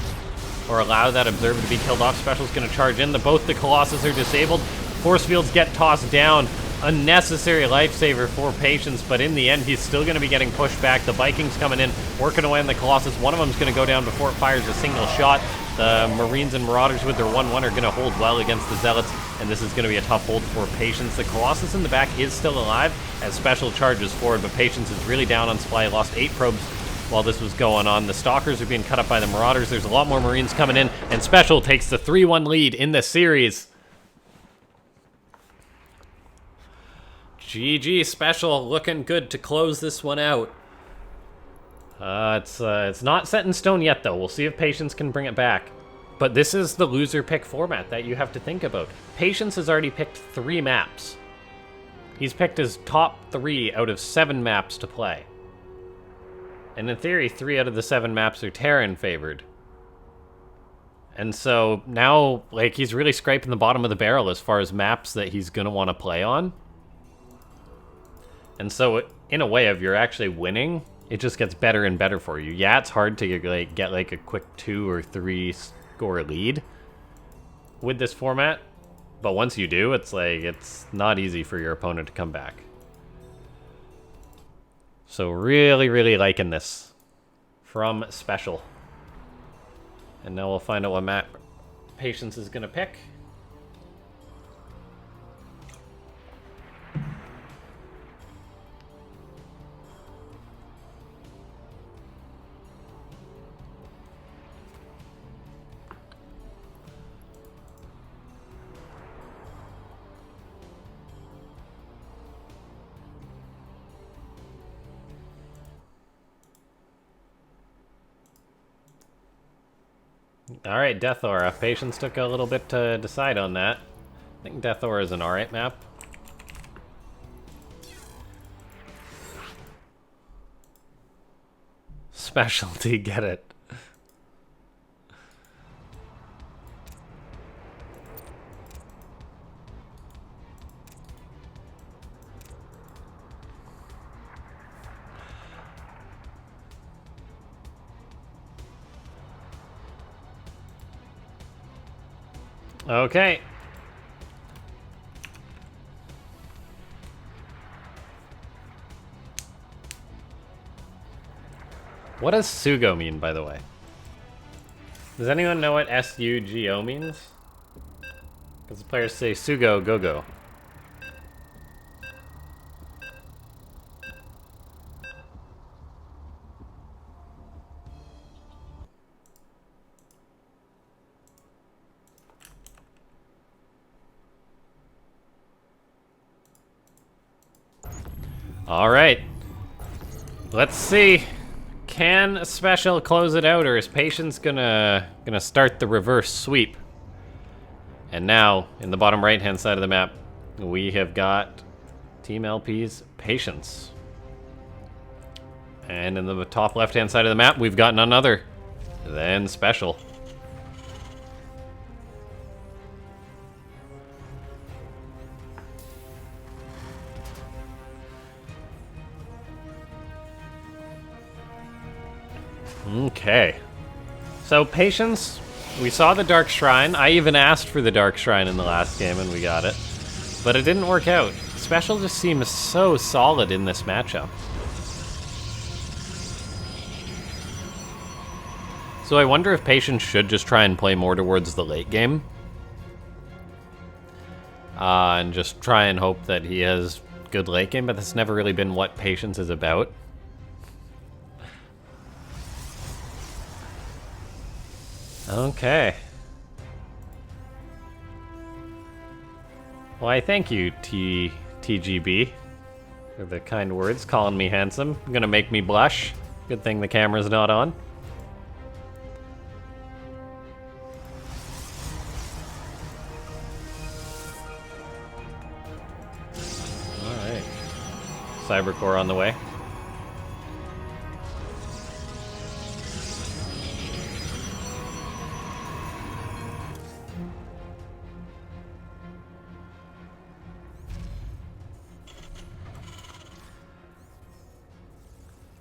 or allow that Observer to be killed off. SpeCial's going to charge in. Both the Colossus are disabled. Force fields get tossed down. Unnecessary lifesaver for Patience, but in the end, he's still going to be getting pushed back. The Vikings coming in, working away on the Colossus. One of them's going to go down before it fires a single shot. The Marines and Marauders with their 1-1 are going to hold well against the Zealots, and this is going to be a tough hold for Patience. The Colossus in the back is still alive as SpeCial charges forward, but Patience is really down on supply. He lost 8 probes while this was going on. The Stalkers are being cut up by the Marauders. There's a lot more Marines coming in, and SpeCial takes the 3-1 lead in the series. GG Special, looking good to close this one out. It's not set in stone yet, though. We'll see if Patience can bring it back. But this is the loser pick format that you have to think about. Patience has already picked 3 maps. He's picked his top 3 out of 7 maps to play. And in theory, 3 out of the 7 maps are Terran favored. And so now, like, he's really scraping the bottom of the barrel as far as maps that he's gonna want to play on. And so, in a way, if you're actually winning, it just gets better and better for you. Yeah, it's hard to get like a quick 2 or 3 score lead with this format, but once you do, it's like, it's not easy for your opponent to come back. So really, really liking this from SpeCial. And now we'll find out what map Patience is gonna pick. Alright, Death Aura. Patience took a little bit to decide on that. I think Death Aura is an alright map. Specialty, get it. Okay. What does Sugo mean, by the way? Does anyone know what S-U-G-O means? Because the players say Sugo, go-go. Alright. Let's see. Can SpeCial close it out, or is Patience gonna start the reverse sweep? And now, in the bottom right-hand side of the map, we have got Team LP's Patience. And in the top left-hand side of the map, we've got none other than SpeCial. Okay. So, Patience, we saw the Dark Shrine. I even asked for the Dark Shrine in the last game, and we got it. But it didn't work out. SpeCial just seems so solid in this matchup. So I wonder if Patience should just try and play more towards the late game. And just try and hope that he has good late game, but that's never really been what Patience is about. Okay. Well, I thank you, TGB, for the kind words, calling me handsome. Gonna make me blush. Good thing the camera's not on. Alright. Cybercore on the way.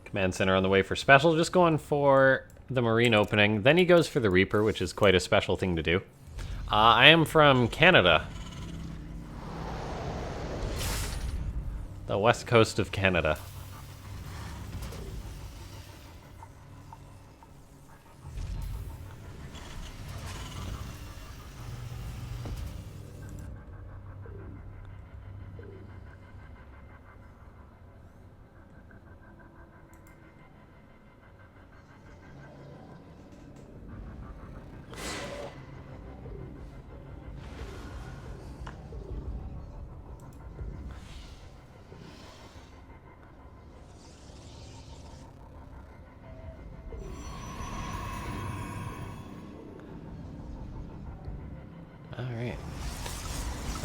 Command Center on the way for SpeCial, just going for the Marine opening. Then he goes for the Reaper, which is quite a special thing to do. I am from Canada. The west coast of Canada.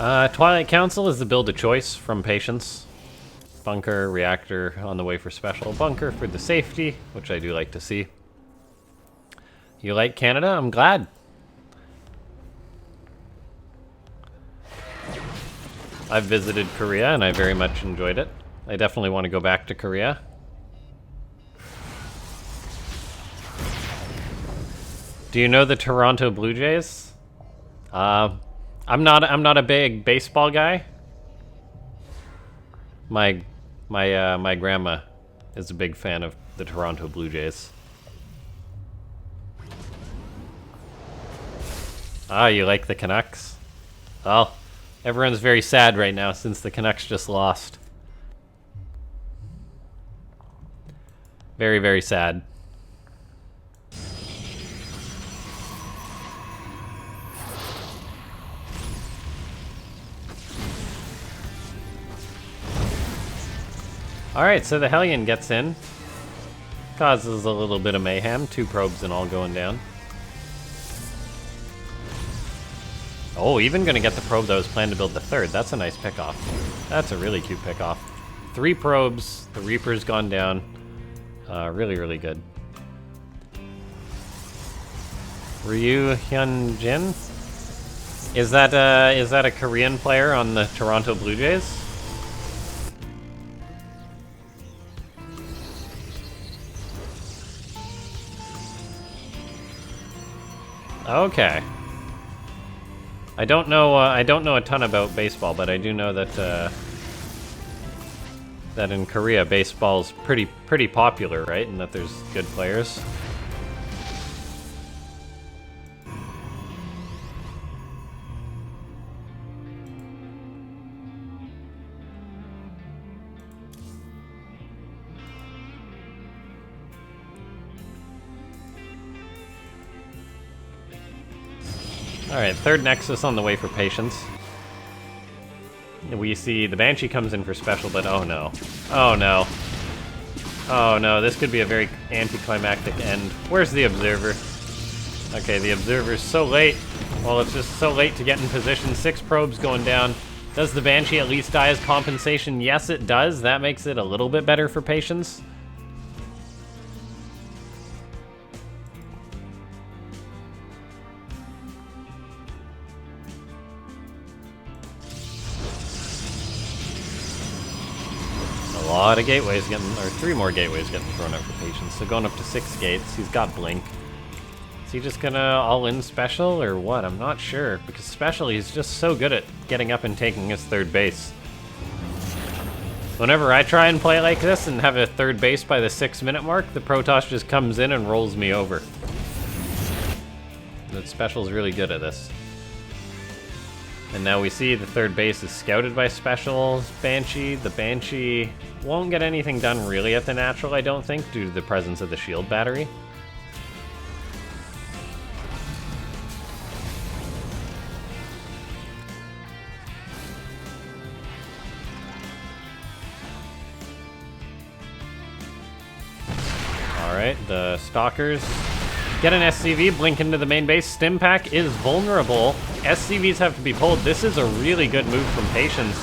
Twilight Council is the build of choice from Patience. Bunker, reactor on the way for special. Bunker for the safety, which I do like to see. You like Canada? I'm glad. I've visited Korea and I very much enjoyed it. I definitely want to go back to Korea. Do you know the Toronto Blue Jays? I'm not a big baseball guy. My grandma is a big fan of the Toronto Blue Jays. Ah, you like the Canucks? Well, everyone's very sad right now since the Canucks just lost. Very, very sad. Alright, so the Hellion gets in. Causes a little bit of mayhem. 2 probes and all going down. Oh, even gonna get the probe that was planned to build the 3rd. That's a nice pickoff. That's a really cute pickoff. 3 probes. The Reaper's gone down. Really, really good. Ryu Hyunjin? Is that a Korean player on the Toronto Blue Jays? Okay. I don't know a ton about baseball, but I do know that that in Korea baseball's pretty popular, right? And that there's good players. Alright, 3rd Nexus on the way for Patience. We see the Banshee comes in for special, but oh no. Oh no. Oh no, this could be a very anticlimactic end. Where's the Observer? Okay, the Observer's so late. Well, it's just so late to get in position. 6 probes going down. Does the Banshee at least die as compensation? Yes, it does. That makes it a little bit better for Patience. A lot of gateways getting, or 3 more gateways getting thrown out for Patience. So going up to 6 gates. He's got Blink. Is he just gonna all-in special or what? I'm not sure, because special he's just so good at getting up and taking his 3rd base. Whenever I try and play like this and have a 3rd base by the 6-minute mark, the Protoss just comes in and rolls me over. That special's really good at this. And now we see the 3rd base is scouted by Special's Banshee. The Banshee won't get anything done really at the natural, I don't think, due to the presence of the shield battery. Alright, the Stalkers get an SCV, blink into the main base. Stim Pack is vulnerable. SCVs have to be pulled. This is a really good move from Patience.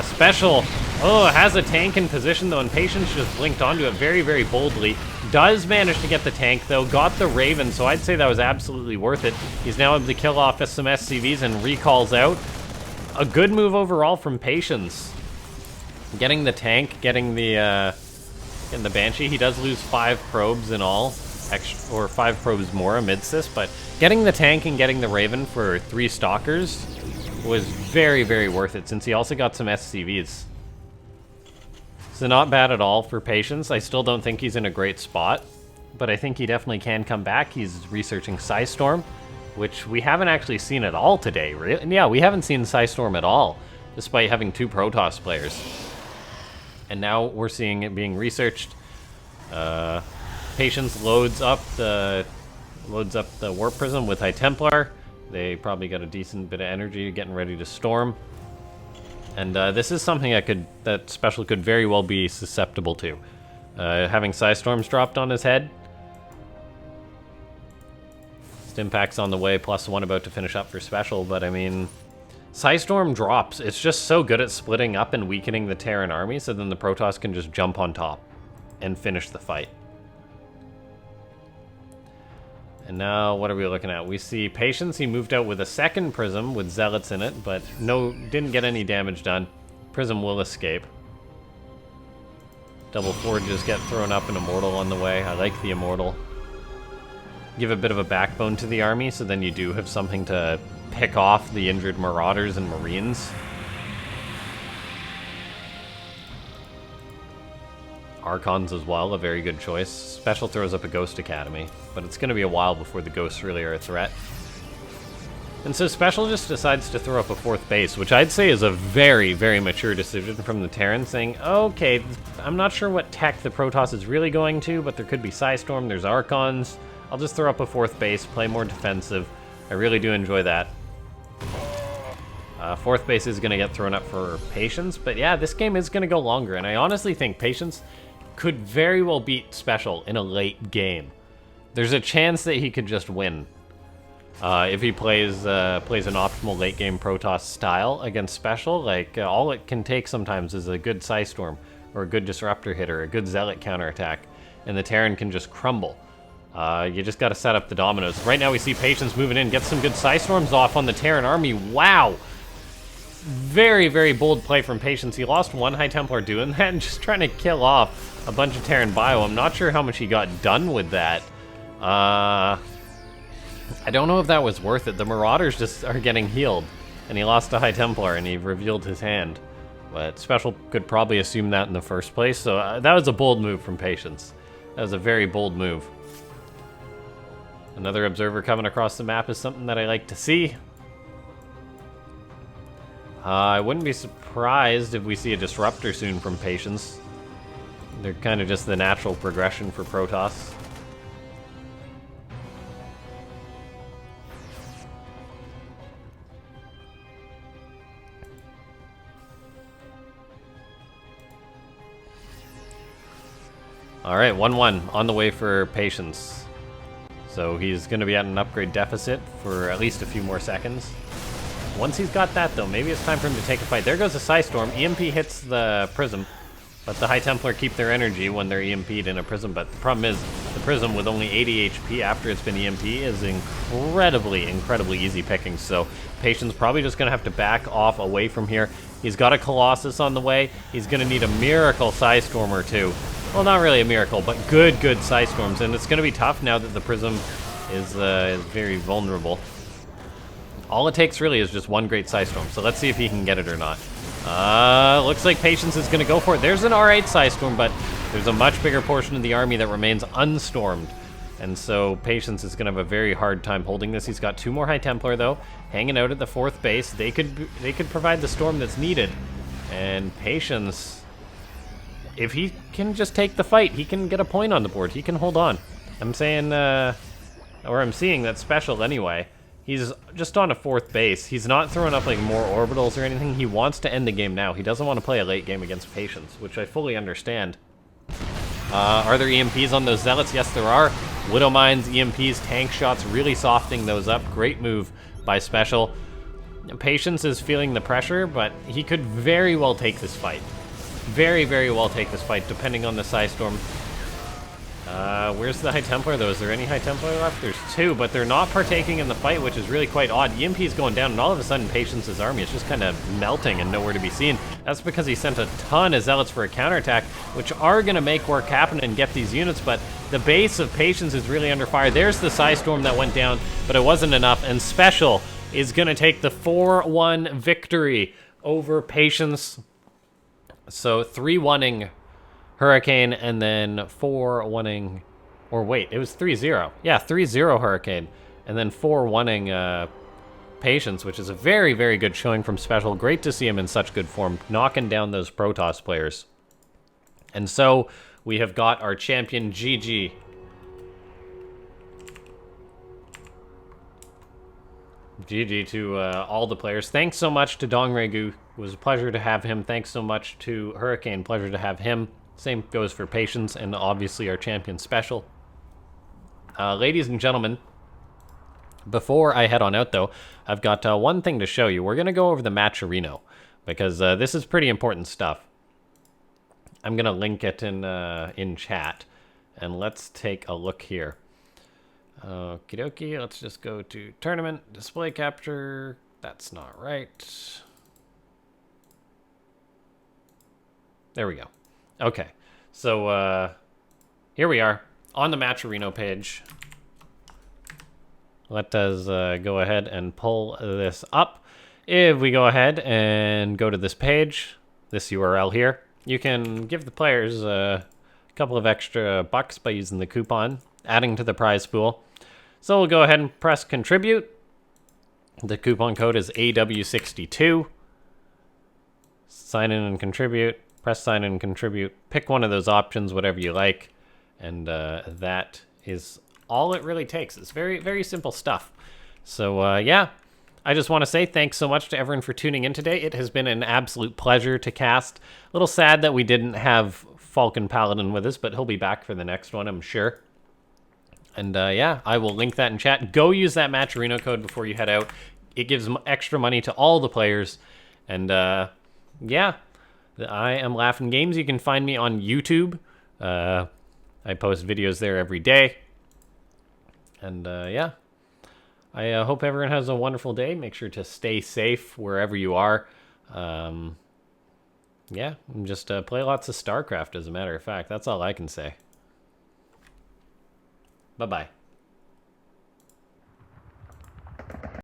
Special, has a tank in position though, and Patience just blinked onto it very, very boldly. Does manage to get the tank though, got the Raven, so I'd say that was absolutely worth it. He's now able to kill off some SCVs and recalls out. A good move overall from Patience. Getting the tank, getting the Banshee. He does lose 5 probes in all. Or 5 probes more amidst this, but getting the tank and getting the Raven for 3 Stalkers was very, very worth it, since he also got some SCVs. So not bad at all for Patience. I still don't think he's in a great spot, but I think he definitely can come back. He's researching Psystorm, which we haven't actually seen at all today. And yeah, we haven't seen Psystorm at all, despite having 2 Protoss players. And now we're seeing it being researched. Patience loads up the Warp Prism with High Templar. They probably got a decent bit of energy getting ready to storm. And this is something that Special could very well be susceptible to. Having Psystorms dropped on his head. Stimpak's on the way, +1 about to finish up for Special, but I mean, Psystorm drops. It's just so good at splitting up and weakening the Terran army, so then the Protoss can just jump on top and finish the fight. And now, what are we looking at? We see Patience. He moved out with a second Prism with Zealots in it, but didn't get any damage done. Prism will escape. Double Forges get thrown up, an Immortal on the way. I like the Immortal. Give a bit of a backbone to the army, so then you do have something to pick off the injured Marauders and Marines. Archons as well, a very good choice. Special throws up a Ghost Academy, but it's going to be a while before the Ghosts really are a threat. And so Special just decides to throw up a 4th base, which I'd say is a very, very mature decision from the Terran, saying, okay, I'm not sure what tech the Protoss is really going to, but there could be Psystorm, there's Archons. I'll just throw up a 4th base, play more defensive. I really do enjoy that. 4th base is going to get thrown up for Patience, but yeah, this game is going to go longer, and I honestly think Patience could very well beat Special in a late game. There's a chance that he could just win. If he plays an optimal late game Protoss style against Special, like all it can take sometimes is a good Psystorm or a good Disruptor hit or a good Zealot counterattack, and the Terran can just crumble. You just got to set up the dominoes. Right now we see Patience moving in, get some good Psystorms off on the Terran army. Wow! Very, very bold play from Patience. He lost one High Templar doing that and just trying to kill off a bunch of Terran bio. I'm not sure how much he got done with that. I don't know if that was worth it. The Marauders just are getting healed, and he lost a High Templar, and he revealed his hand. But Special could probably assume that in the first place, so that was a bold move from Patience. That was a very bold move. Another Observer coming across the map is something that I like to see. I wouldn't be surprised if we see a Disruptor soon from Patience. They're kind of just the natural progression for Protoss. Alright, 1-1 on the way for Patience. So he's going to be at an upgrade deficit for at least a few more seconds. Once he's got that, though, maybe it's time for him to take a fight. There goes a Psystorm. EMP hits the Prism, but the High Templar keep their energy when they're EMP'd in a Prism. But the problem is, the Prism with only 80 HP after it's been EMP is incredibly, incredibly easy picking. So Patience probably just going to have to back off away from here. He's got a Colossus on the way. He's going to need a miracle Psystorm or two. Well, not really a miracle, but good Psystorms. And it's going to be tough now that the Prism is very vulnerable. All it takes really is just one great Psystorm, so let's see if he can get it or not. Looks like Patience is going to go for it. There's an R8 Psystorm, but there's a much bigger portion of the army that remains unstormed. And so Patience is going to have a very hard time holding this. He's got 2 more High Templar, though, hanging out at the 4th base. They could provide the storm that's needed. And Patience, if he can just take the fight, he can get a point on the board. He can hold on. I'm saying, or I'm seeing that Special anyway. He's just on a 4th base. He's not throwing up like more orbitals or anything. He wants to end the game now. He doesn't want to play a late game against Patience, which I fully understand. Are there EMPs on those Zealots? Yes, there are. Widow Mines, EMPs, tank shots, really softening those up. Great move by Special. Patience is feeling the pressure, but he could very well take this fight. Very, very well take this fight, depending on the Psystorm. Where's the High Templar, though? Is there any High Templar left? There's 2, but they're not partaking in the fight, which is really quite odd. EMP's going down, and all of a sudden, Patience's army is just kind of melting and nowhere to be seen. That's because he sent a ton of Zealots for a counterattack, which are going to make work happen and get these units, but the base of Patience is really under fire. There's the Psystorm that went down, but it wasn't enough, and Special is going to take the 4-1 victory over Patience. So 3-1ing Hurricane, and then 4-1ing, or wait, it was 3-0. Yeah, 3-0 Hurricane, and then 4-1ing Patience, which is a very, very good showing from Special. Great to see him in such good form, knocking down those Protoss players. And so we have got our champion, GG. GG to all the players. Thanks so much to Dongregu. It was a pleasure to have him. Thanks so much to Hurricane. Pleasure to have him. Same goes for Patience and obviously our champion Special. Ladies and gentlemen, Before I head on out, though, I've got one thing to show you. We're going to go over the Matcherino, because this is pretty important stuff. I'm going to link it in chat, and let's take a look here. Okie dokie, let's just go to tournament, display capture. That's not right. There we go. Okay, so here we are on the Matcherino page. Let us go ahead and pull this up. If we go ahead and go to this page, this URL here, you can give the players a couple of extra bucks by using the coupon, adding to the prize pool. So we'll go ahead and press contribute. The coupon code is AW62. Sign in and contribute. Press sign in and contribute. Pick one of those options, whatever you like. And that is all it really takes. It's very, very simple stuff. So, yeah, I just want to say thanks so much to everyone for tuning in today. It has been an absolute pleasure to cast. A little sad that we didn't have Falcon Paladin with us, but he'll be back for the next one, I'm sure. And, yeah, I will link that in chat. Go use that Matcherino code before you head out. It gives extra money to all the players. And, yeah, I am LaughNgamez. You can find me on YouTube. I post videos there every day. And, yeah, I hope everyone has a wonderful day. Make sure to stay safe wherever you are. Yeah, and just play lots of Starcraft, as a matter of fact. That's all I can say. Bye-bye.